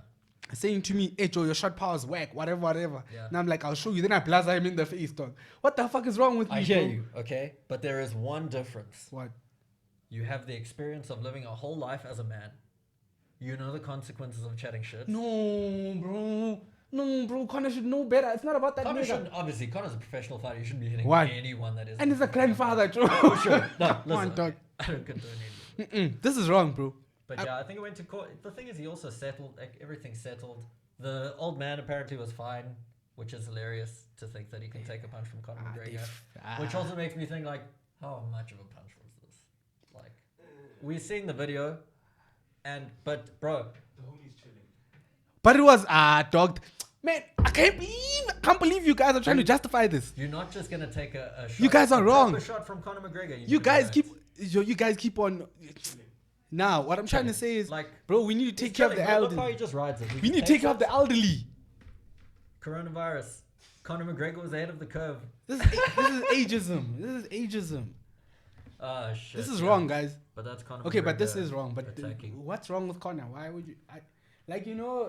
Saying to me, hey Joe, your shot power's whack, whatever. Yeah. And I'm like, I'll show you. Then I blaster him in the face, dog. What the fuck is wrong with me, I hear bro? you, okay? But there is one difference. What? You have the experience of living a whole life as a man. You know the consequences of chatting shit. No, bro. Connor should know better. It's not about that Conor nigga. shouldn't, obviously, Connor's a professional fighter. You shouldn't be hitting Why? anyone that is. And he's a grandfather, Joe. For sure. No, Come on, listen. dog. I don't condone any. This is wrong, bro. But yeah, I think it went to court. The thing is, he also settled. Like, everything's settled. The old man apparently was fine, which is hilarious to think that he can take a punch from Conor McGregor. Which also makes me think, like, how much of a punch was this? Like, we've seen the video, but bro, The homie's chilling. But it was dog. Man, I can't believe you guys are trying to justify this. you're not just gonna take a shot. You guys are a wrong. proper shot from Conor McGregor. You need to guys relax. keep on. Now, what I'm trying to say is, Like, bro, we need to take he's care of the chilling, bro. Look how elderly. he just rides it. We need to take care of the elderly. Coronavirus. Conor McGregor was ahead of the curve. This is ageism. Shit. This is yeah. wrong, guys. But that's Conor Okay, but this McGregor is wrong. But attacking. what's wrong with Conor? Why would you?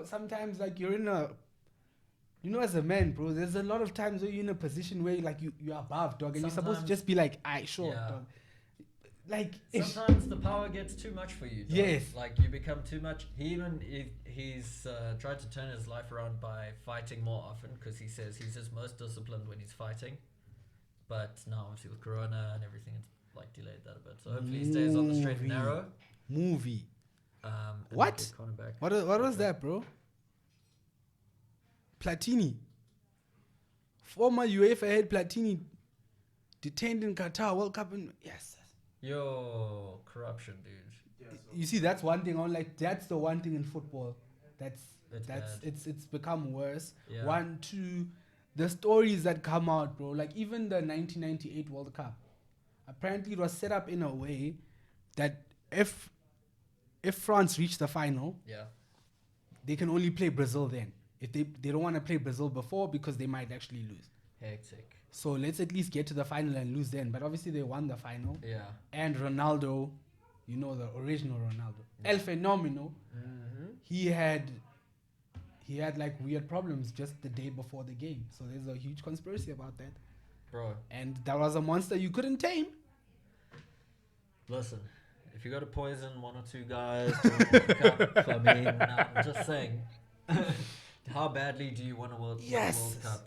Sometimes like you're in a, as a man, bro. There's a lot of times where you're in a position where like you're above, dog, and you're supposed to Sometimes- just be like, "Aye, sure, Yeah. dog." Like, ish. Sometimes the power gets too much for you. Dog. Yes. Like you become too much. He's tried to turn his life around by fighting more often because he says he's his most disciplined when he's fighting. But now obviously with Corona and everything, it's like delayed that a bit. So hopefully he stays on the straight and narrow. Movie. And What? get Conor back. What was that, bro? Platini. Former UEFA head Platini detained in Qatar World Cup. Yes. Yo, corruption, dude. Yeah, so You see, that's one thing. That's the one thing in football. It's bad. It's become worse. Yeah. 1, 2, the stories that come out, bro. Like even the 1998 World Cup. Apparently, it was set up in a way that if France reached the final, Yeah. they can only play Brazil then. If they don't want to play Brazil before because they might actually lose. Hectic. So let's at least get to the final and lose then. But obviously they won the final. Yeah. And Ronaldo, the original Ronaldo, Yeah. El Fenomeno, Mm-hmm. he had like weird problems just the day before the game. So there's a huge conspiracy about that. Bro, And that was a monster you couldn't tame. listen. If you got to poison one or two guys, to win the World Cup, I mean, I'm just saying. How badly do you want to win the Yes. World Cup?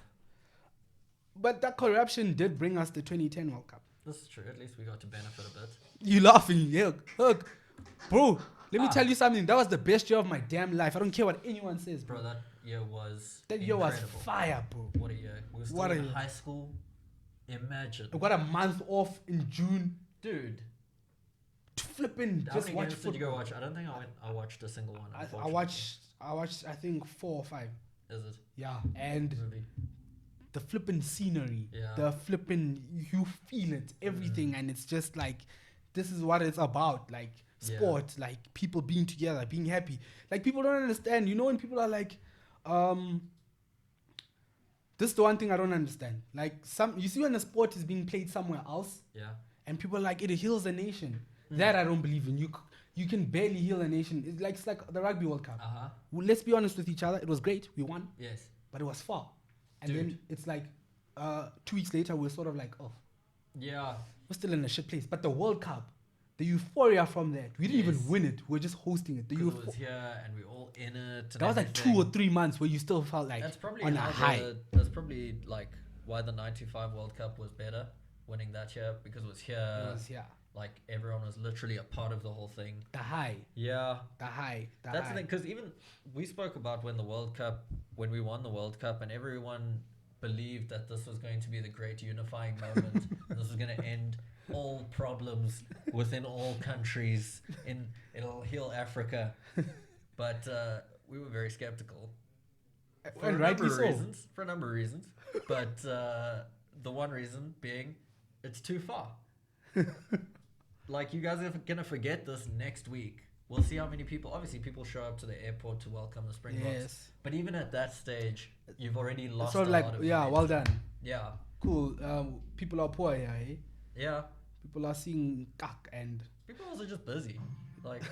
But that corruption did bring us the 2010 World Cup. This is true. At least we got to benefit a bit. You laughing, Herc. Bro, let me Ah. tell you something. That was the best year of my damn life. I don't care what anyone says, bro. Bro, that year was That year was incredible. fire, bro. What a year. We were still What a in year. high school. Imagine. I got a month off in June Dude, to flipping how just many watch games did you go football. watch? I don't think I watched a single one. I unfortunately. watched I think 4 or 5. Is it? Yeah, and Movie. the flipping scenery, Yeah. the flipping, you feel it, everything, and it's just like, this is what it's about, like Yeah. sport, like people being together, being happy. Like people don't understand, when people are like, this is the one thing I don't understand. Like you see when a sport is being played somewhere else, Yeah. and people are like, it heals a nation. Mm. That I don't believe in. You can barely heal a nation. It's like the Rugby World Cup. Uh-huh. Well, let's be honest with each other. It was great. We won. Yes. But it was far. And Dude. then it's like 2 weeks later, we're sort of like, oh, Yeah. we're still in a shit place. But the World Cup, the euphoria from that, we didn't Yes. even win it. We're just hosting it. The 'Cause it was here and we all in it. And that was like everything. 2 or 3 months where you still felt like That's probably on a how high. That's probably like why the '95 World Cup was better, winning that year because it was here. It was, yeah, Like everyone was literally a part of the whole thing. the high, Yeah. the high, the That's high. the thing, because even we spoke about when we won the World Cup, and everyone believed that this was going to be the great unifying moment. And this was going to end all problems within all countries. It'll heal Africa, but we were very skeptical for And a rightly number of so. reasons. For a number of reasons, but the one reason being it's too far. Like, you guys are gonna forget this next week. We'll see how many people. Obviously, people show up to the airport to welcome the Springboks. Yes. But even at that stage, you've already lost Sort a of like, lot of yeah, momentum. well done. Yeah, Cool. People are poor here, eh? yeah. People are seeing kak and People are also just busy. Like,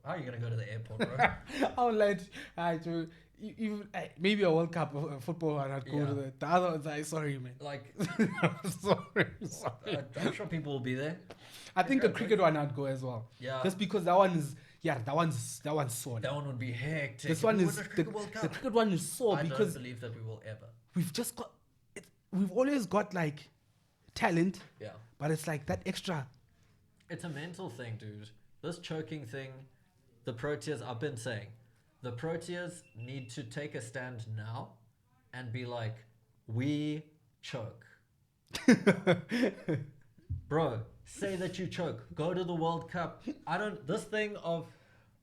how are you gonna go to the airport, bro? I'm like, maybe a World Cup football and I'd go Yeah. to the other one's like, sorry, man. Like, sorry. I'm sure people will be there. I think a cricket one I'd go as well. Yeah, Just because that one is, that one's sore. that one would be hectic. This If one we is win the Cricket World the Cup. cricket one is sore I because don't believe that we will ever. we've always got like talent, Yeah. but it's like that extra. It's a mental thing, dude. This choking thing, the Proteas, I've been saying, the Proteas need to take a stand now and be like, we choke. Bro, say that you choke. Go to the World Cup. This thing of,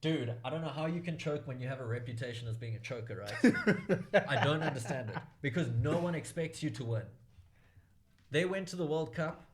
dude, I don't know how you can choke when you have a reputation as being a choker, right? I don't understand it. Because no one expects you to win. They went to the World Cup.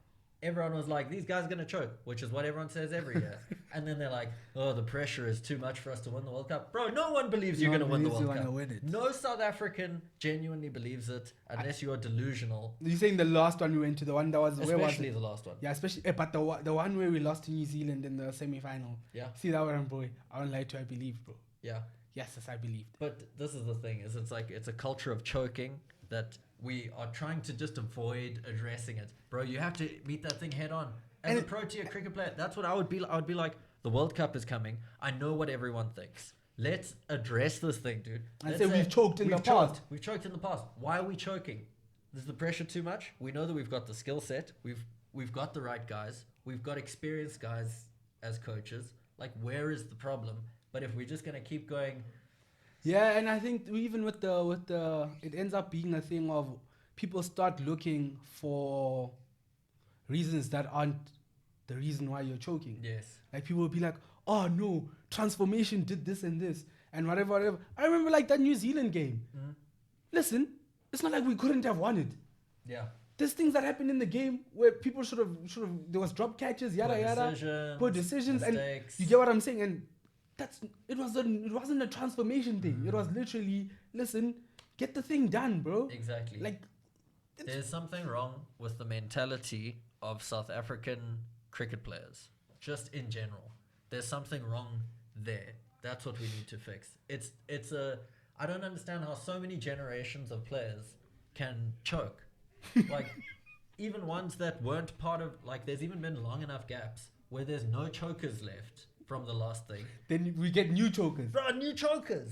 everyone was like, these guys are going to choke, which is what everyone says every year. And then they're like, oh, the pressure is too much for us to win the World Cup. Bro, no one believes you're No going to one win the believes World you Cup. wanna win it. No South African genuinely believes it unless you're delusional, You're saying the last one we went to, the one that was where was especially it? the last one. Yeah, especially but the one where we lost to New Zealand in the semi-final. Yeah, See that one, bro? I don't lie to you, I believe, bro. yeah. Yes, I believed. But this is the thing, is it's like, it's a culture of choking that we are trying to just avoid addressing it. Bro, you have to meet that thing head on. As And a pro-tier cricket player, that's what I would be. I would be like, the World Cup is coming. I know what everyone thinks. Let's address this thing, dude. I Let's say we've choked in the past. We've choked in the past. Why are we choking? Is the pressure too much? We know that we've got the skill set. We've got the right guys. We've got experienced guys as coaches. Like, where is the problem? But if we're just gonna keep going, Yeah, and I think even with the it ends up being a thing of people start looking for reasons that aren't the reason why you're choking. yes, Like people will be like, oh no, transformation did this and this and whatever. I remember like that New Zealand game. Listen, it's not like we couldn't have won it. yeah. There's things that happened in the game where people should have there was drop catches, yada yada, poor decisions, mistakes. and you get what I'm saying. And it wasn't a transformation thing. It was literally, listen, get the thing done, bro. Exactly. Like, there's something wrong with the mentality of South African cricket players, just in general. There's something wrong there. That's what we need to fix. I don't understand how so many generations of players can choke. Like, even ones that weren't part of, like, there's even been long enough gaps where there's no chokers left from the last thing. then we get new chokers. Bro, new chokers.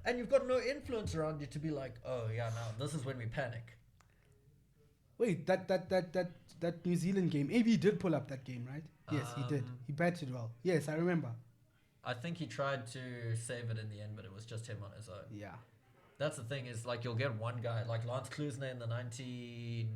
And you've got no influence around you to be like, oh yeah, now this is when we panic. Wait, that New Zealand game, AB did pull up that game, right? Yes, he did. He batted well. Yes, I remember. I think he tried to save it in the end, but it was just him on his own. Yeah. That's the thing, is like, you'll get one guy like Lance Klusener in the 99,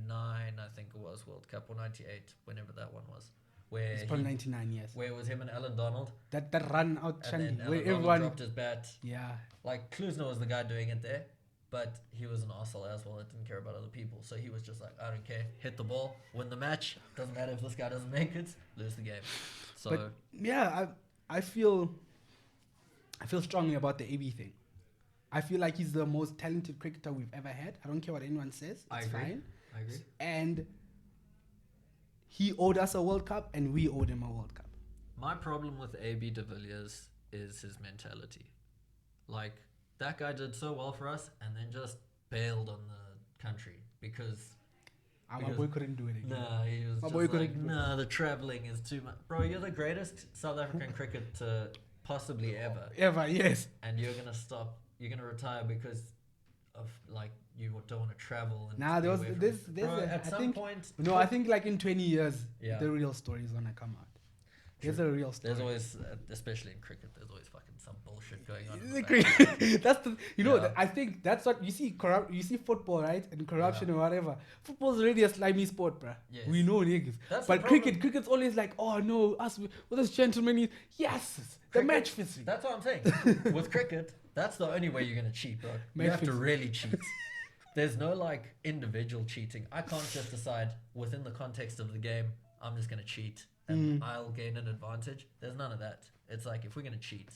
I think it was, World Cup, or 98, whenever that one was, where It's probably 99 years. where it was him and Alan Donald, That run out and Shandy, then where Alan Donald everyone. dropped his bat. Yeah. Like, Klusener was the guy doing it there, but he was an arsehole as well that didn't care about other people. So he was just like, I don't care, hit the ball, win the match. Doesn't matter if this guy doesn't make it, lose the game. So But yeah, I feel strongly about the AB thing. I feel like he's the most talented cricketer we've ever had. I don't care what anyone says. It's I agree. fine. I agree. And he owed us a World Cup, and we owed him a World Cup. My problem with AB de Villiers is his mentality. Like, that guy did so well for us and then just bailed on the country because My Because- boy couldn't do it again. nah, he was My just boy like, couldn't do it. nah, the traveling is too much. Bro, you're the greatest South African cricketer possibly ever, Ever, yes. and you're gonna stop. You're gonna retire because of, like, you don't want to travel. And Nah, be there was away from- there's Bro, at I some think point. no, I think like in 20 years, Yeah. the real story is gonna come out. There's True. a real story. There's always, especially in cricket, there's always fucking some bullshit going on. in The the background. cricket- that's the Yeah. I think that's what you see. You see football, right, and corruption Yeah. or whatever. Football's already a slimy sport, bruh. Yes. We know niggas. That's the But problem. cricket's always like, oh no, us with us gentlemen. Yes, the Cricket- match fixing. That's what I'm saying. With cricket, that's the only way you're gonna cheat, bro. You Match have to fixing. really cheat. There's no like individual cheating. I can't just decide within the context of the game, I'm just gonna cheat and I'll gain an advantage. There's none of that. It's like, if we're gonna cheat,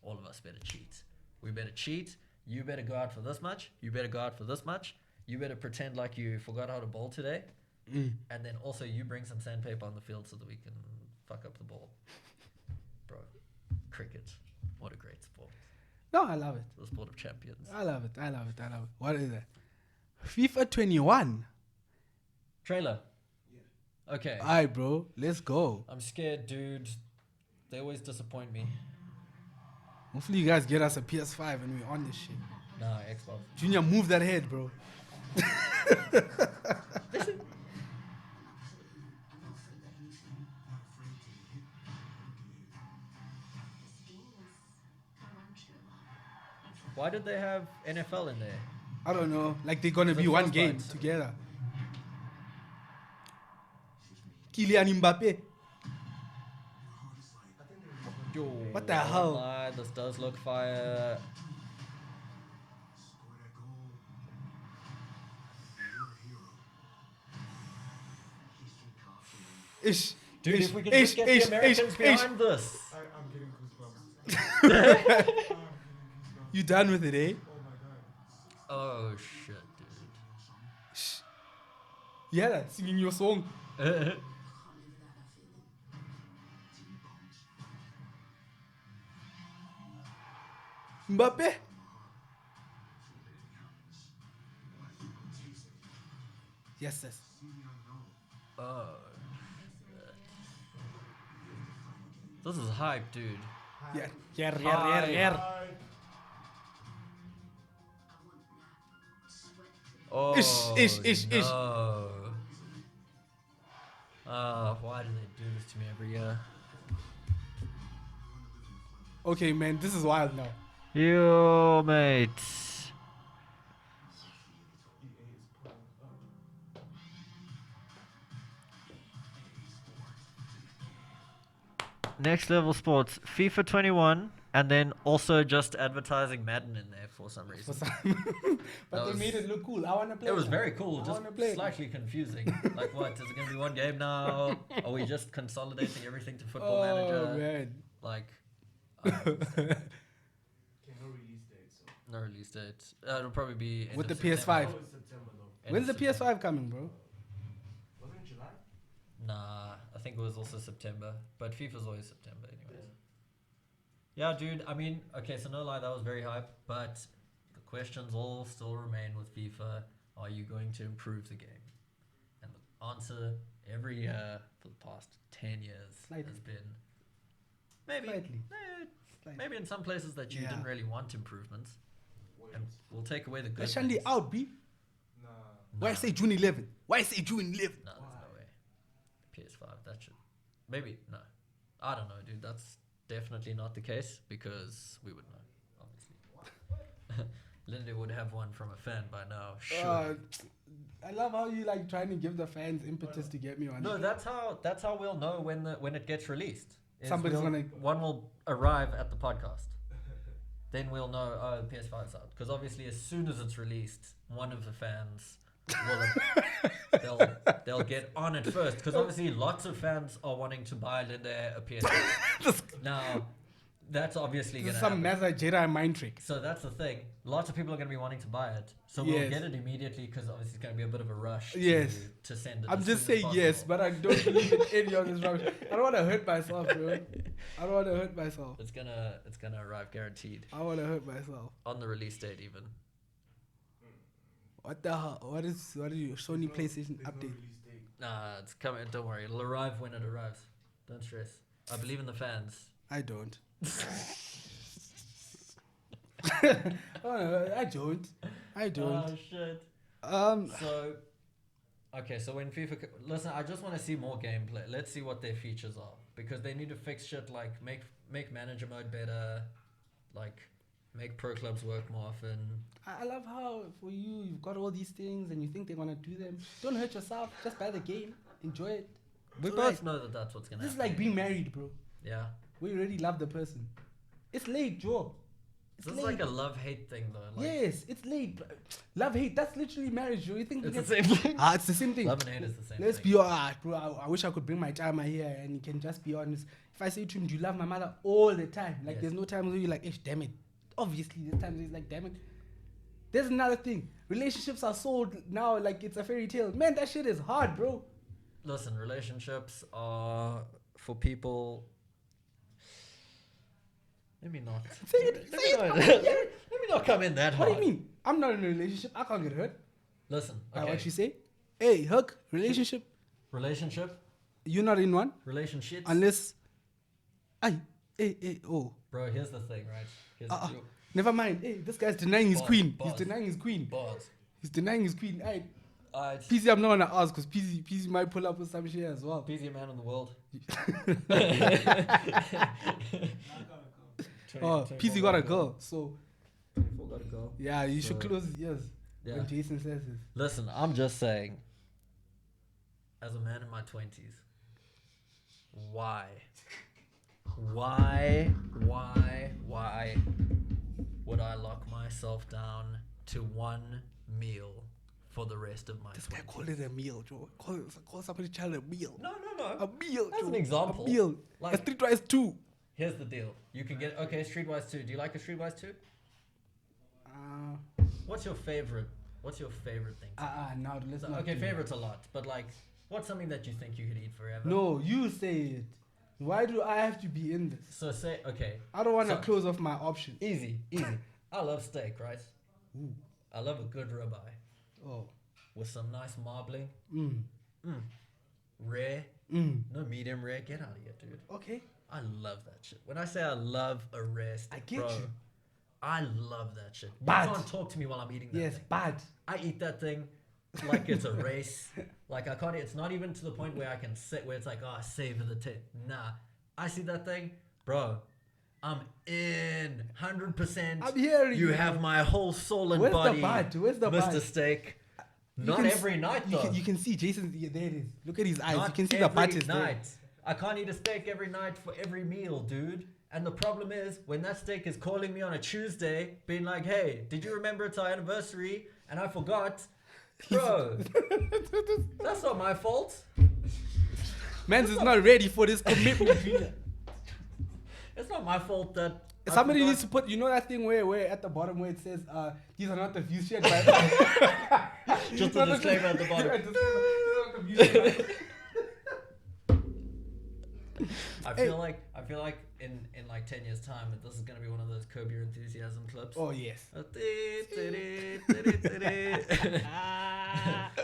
all of us better cheat. We better cheat. You better go out for this much. You better go out for this much. You better pretend like you forgot how to bowl today. And then also you bring some sandpaper on the field so that we can fuck up the ball. Bro, cricket. What a great sport. No, I love it. The sport of champions. I love it. What is it? FIFA 21. Trailer. Okay. Alright, bro. Let's go. I'm scared, dude. They always disappoint me. Hopefully you guys get us a PS5 and we're on this shit. Nah, Xbox. Junior, move that head, bro. Why did they have NFL in there? I don't know. Like they're gonna The be one first game part. together. Kylian Mbappe. Yo, What the hell? lie, this does look fire. Ish. Dude, ish, if we can ish, just get ish, the Americans ish, behind this. I'm getting goosebumps. I'm getting goosebumps. You done with it, eh? Oh my god. Oh shit, dude. Shh. Yeah, singing your song. Mbappe. Yes, yes. Oh. This is hype, dude. Yeah, yeah, Hi. yeah. Oh, Ish, ish, ish. no. Why do they do this to me every year? Okay, man, this is wild now. Yo, mate. Next level sports, FIFA 21, and then also just advertising Madden in there for some reason. But they was- made it look cool. I wanna play. It was now. very cool, I just wanna play. slightly confusing. Like, what? Is it going to be one game now? Are we just consolidating everything to Football Oh Manager? man. Like, I don't understand. Okay, no release date, so. No release date. It'll probably be end With of the PS5. September. Oh, it's September though. End When's the of September. PS5 coming, bro? Wasn't it July? Nah, I think it was also September. But FIFA's always September, anyways. Yeah, dude. I mean, okay, so no lie, that was very hype. But the questions all still remain with FIFA. Are you going to improve the game? And the answer every year for the past 10 years Slightly. has been maybe. Slightly. Slightly. Maybe in some places that you Yeah. didn't really want improvements. Wait. And we'll take away the good. Let's Shandy things. out, B. Nah. Why Nah. say June 11? Why say June 11? No, there's no way. PS5, that should. Maybe, no. I don't know, dude. That's definitely not the case because we would know, obviously. Linde would have one from a fan by now, sure. I love how you like trying to give the fans impetus to get me on. No, that's how we'll know when it gets released. is Somebody's gonna- one will arrive at the podcast. Then we'll know, oh, the PS5's out. Because obviously, as soon as it's released, one of the fans will they'll get on it first. Because obviously, lots of fans are wanting to buy Linde a PS5. Now, that's obviously This going is to some happen. Master Jedi mind trick. So that's the thing. Lots of people are going to be wanting to buy it. So we'll Yes. get it immediately because obviously it's going to be a bit of a rush Yes. to send it. I'm as just soon as saying yes, possible. but I don't believe in any of this rubbish. I don't want to hurt myself, bro. I don't want to hurt myself. It's gonna arrive guaranteed I want to hurt myself. on the release date even. What the hell? What is your Sony PlayStation There's no update? release date. Nah, it's coming. Don't worry, it'll arrive when it arrives. Don't stress. I believe in the fans. I don't. I don't. I don't. Oh shit. So, okay, so when FIFA, listen, I just want to see more gameplay. Let's see what their features are because they need to fix shit like make manager mode better, like make pro clubs work more often. I love how for you've got all these things and you think they're gonna do them. Don't hurt yourself. Just buy the game. Enjoy it. We It's both alright. know that that's what's gonna This is happen. like being married, bro. Yeah. We already love the person. It's late, Joe. It's This late. is like a love-hate thing though. Like, Yes, it's late. Love hate. That's literally marriage. Joe. You think it's we the get- same thing. Ah, it's the same thing. Love and hate is the same Let's thing. be honest, bro. I wish I could bring my timer here and you can just be honest. If I say to him, "Do you love my mother?" all the time, like Yes. there's no times where you're like, "Ish, damn it." Obviously, there's times where he's like, "Damn it." There's another thing. Relationships are sold now like it's a fairy tale. Man, that shit is hard, bro. Listen, relationships are for people. Let me not. Say it. Let Say me it. not- I'm not hearing- let me not come in that What do hard. you mean? I'm not in a relationship. I can't get hurt Listen, by okay. what you say. Hey, Herc, relationship. Relationship, You're not in one relationships. unless. Oh. Bro, here's the thing, right? Here's your Never mind. Hey, this guy's denying his Boss, queen. boss. He's denying his queen. bars. He's denying his queen. Hey, Alright. PZ, I'm not gonna ask because PZ might pull up with some shit as well. Busiest man in the world. Oh, PZ got a girl, so 24 got a girl. yeah, you should So, close his ears Yeah. when Jason says this. Listen, I'm just saying, as a man in my 20s, why would I lock myself down to one meal for the rest of my This guy 20s. called it a meal, Joe. Call somebody's child a meal. No. A meal, That's Joe. an example. A meal. Like- a streetwise 2. Here's the deal. You can get Streetwise 2. Do you like a Streetwise 2? What's your favorite thing? No, let's not. Okay, do favorite's a lot, but like, what's something that you think you could eat forever? that. No, you say it. Why do I have to be in this? So say, okay, I don't want to So- close off my option. easy. I love steak, right? Ooh. I love a good ribeye Oh. with some nice marbling. Mm. Rare, Mm. no medium rare. Get out of here, dude. Okay. I love that shit. When I say I love a rare steak, I get bro, you. I love that shit. But- You can't talk to me while I'm eating that Yes, thing. bad. I eat that thing like it's a race. Like I can't. It's not even to the point where I can sit where it's like, oh, I savor the tip. Nah, I see that thing, bro. I'm in 100%. I'm hearing You you. have my whole soul and Where's body, the bad? Where's the Mr. bad? Steak. You Not can s- every night You though. can, you can see Jason. Yeah, there it is. Look at his eyes. Not you can see the every butt is night. I can't eat a steak every night for every meal, dude. And the problem is, when that steak is calling me on a Tuesday, being like, hey, did you remember it's our anniversary? And I forgot. Bro, that's not my fault. there. Man's is not ready for this commitment. Junior. It's not my fault that I Somebody forgot. needs to put, you know that thing where at the bottom where it says, these are not the views shared by... Just a disclaimer at the bottom. Yeah, disclaimer. These are not the views shared by- I feel like in like 10 years time, this is gonna be one of those Curb Your Enthusiasm clips. Oh, yes.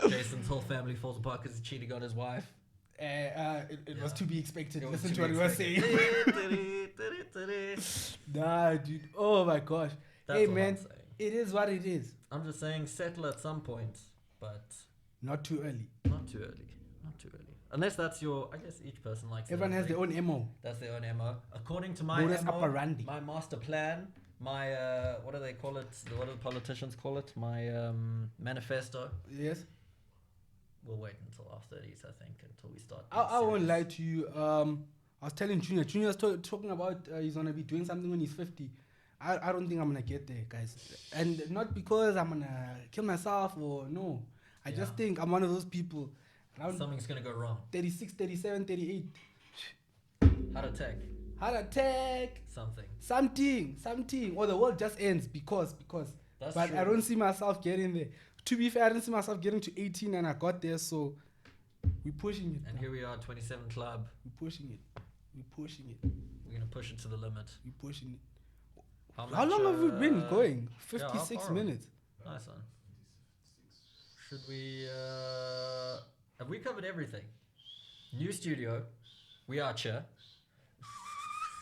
Jason's whole family falls apart because he's cheating on his wife. It was to be expected. It was Listen to to be what he was saying. Nah, dude. Oh, my gosh. That's Hey, all man. I'm saying. It is what it is. I'm just saying, settle at some point, but Not too early. not too early. Not too early. Unless that's your, I guess each person likes. Everyone has their own MO. That's their own MO. According to my Modus MO, operandi. my master plan, my what do they call it? What do the politicians call it? My manifesto. Yes. We'll wait until our 30s, I think, until we start. I being won't serious. lie to you. I was telling Junior. Junior's talking about he's gonna be doing something when he's 50. I don't think I'm gonna get there, guys. And not because I'm gonna kill myself or no. I just Yeah. think I'm one of those people around Something's gonna go wrong. 36, 37, 38. Heart attack. Heart attack. Something. Or the world just ends because. That's But true. I don't see myself getting there. To be fair, I didn't see myself getting to 18 and I got there, so we're pushing it. And now. here we are, 27 Club. We're pushing it. We're gonna push it to the limit. We're pushing it. How How long have we been going? yeah, how 56 far are we? minutes. Nice one. Should we? Have we covered everything? New studio. We are chair.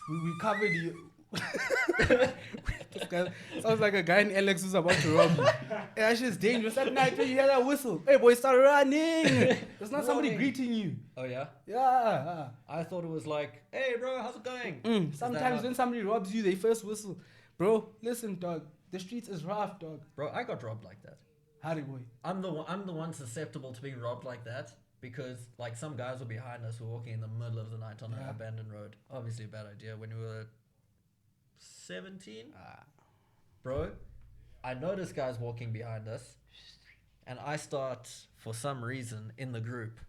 We covered you. This guy sounds like a guy in Alex who's about to rob you. Hey, that shit's dangerous. At night when you hear that whistle, hey boy, start running. There's not somebody Warning. greeting you. Oh yeah. Yeah. I thought it was like, hey bro, how's it going? Is that Sometimes not- when somebody robs you, they first whistle. Bro, listen, dog. The streets is rough, dog. Bro, I got robbed like that. Howdy, boy. I'm the one susceptible to being robbed like that because like some guys were behind us who were walking in the middle of the night on an Yeah. abandoned road. Obviously a bad idea when we were 17. Bro, I notice guys walking behind us and I start for some reason in the group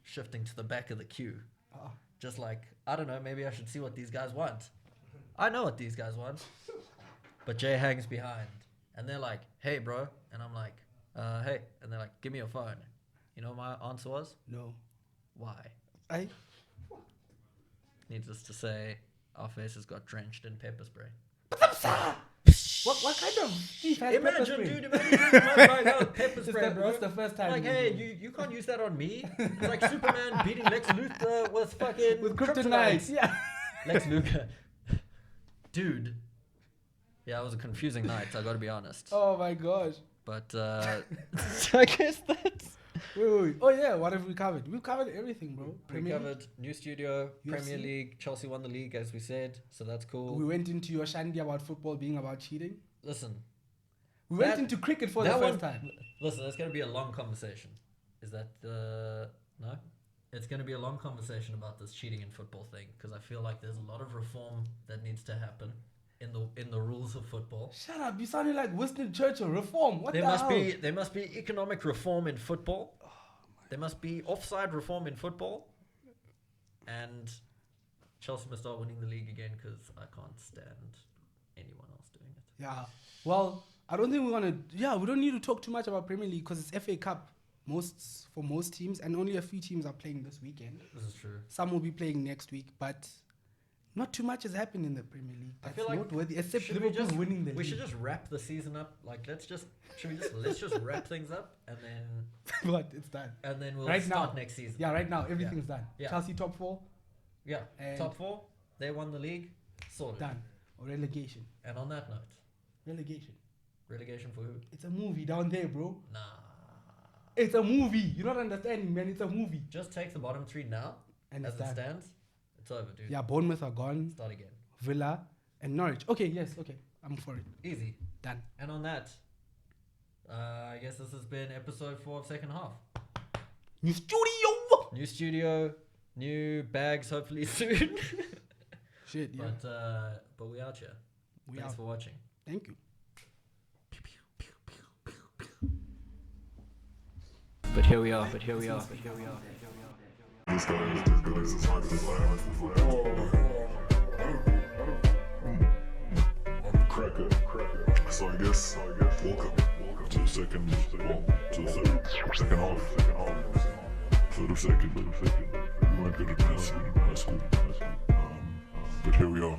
shifting to the back of the queue. Just like, I don't know, maybe I should see what these guys want. I know what these guys want. But Jay hangs behind. And they're like, hey, bro. And I'm like, hey. And they're like, give me your phone. You know what my answer was? No. Why? I. Needless to say, our faces got drenched in pepper spray. What kind of thief has pepper Imagine, spray? dude, imagine my guy got pepper It's spray, the- bro. it's the first time Like, you hey, do you can't use that on me. It's like Superman beating Lex Luthor with fucking With kryptonite. Yeah. Lex Luthor. Dude. Yeah, it was a confusing night, I gotta be honest. Oh my gosh. But, I guess that's... Wait. Oh yeah, what have we covered? We've covered everything, bro. We Premier League. covered new studio, Premier UFC. League, Chelsea won the league, as we said, so that's cool. We went into your shandy about football being about cheating. Listen, We went That- into cricket for the that first one- time. listen, it's going to be a long conversation. Is that no? It's going to be a long conversation about this cheating in football thing because I feel like there's a lot of reform that needs to happen. in the rules of football. Shut up! You sounded like Winston Churchill. Reform. What There the must hell? there must be economic reform in football. There must be offside reform in football, and Chelsea must start winning the league again because I can't stand anyone else doing it. Yeah. Well, I don't think we want to. Yeah, we don't need to talk too much about Premier League because it's FA Cup for most teams, and only a few teams are playing this weekend. This is true. Some will be playing next week, but not too much has happened in the Premier League. I That's feel like noteworthy, except should we Liverpool just- winning the We league. should just wrap the season up. Like let's just wrap things up and But it's done. then we'll Right start now. next season. Yeah, right now everything's done. Yeah. Chelsea top 4, Yeah. And- Top 4, they won the league, sorted. done. Or relegation. And on that note, Relegation. relegation for who? It's a movie down there, bro. Nah. It's a movie. You're not understanding, man. It's a movie. Just take the bottom 3 now. And As it's it done. stands, it's over, dude. Yeah, Bournemouth are gone. Start again. Villa and Norwich. Okay, yes, okay. I'm for it. Easy. Done. And on that, I guess this has been episode 4 of second half. New studio. New studio, new bags hopefully soon. Shit, yeah. But we out here. We Thanks out. for watching. Thank you. But here we are. This guy is a hard to fly. I'm a cracker. So I guess, welcome to the second half. For the second. We weren't good at high school. But here we are.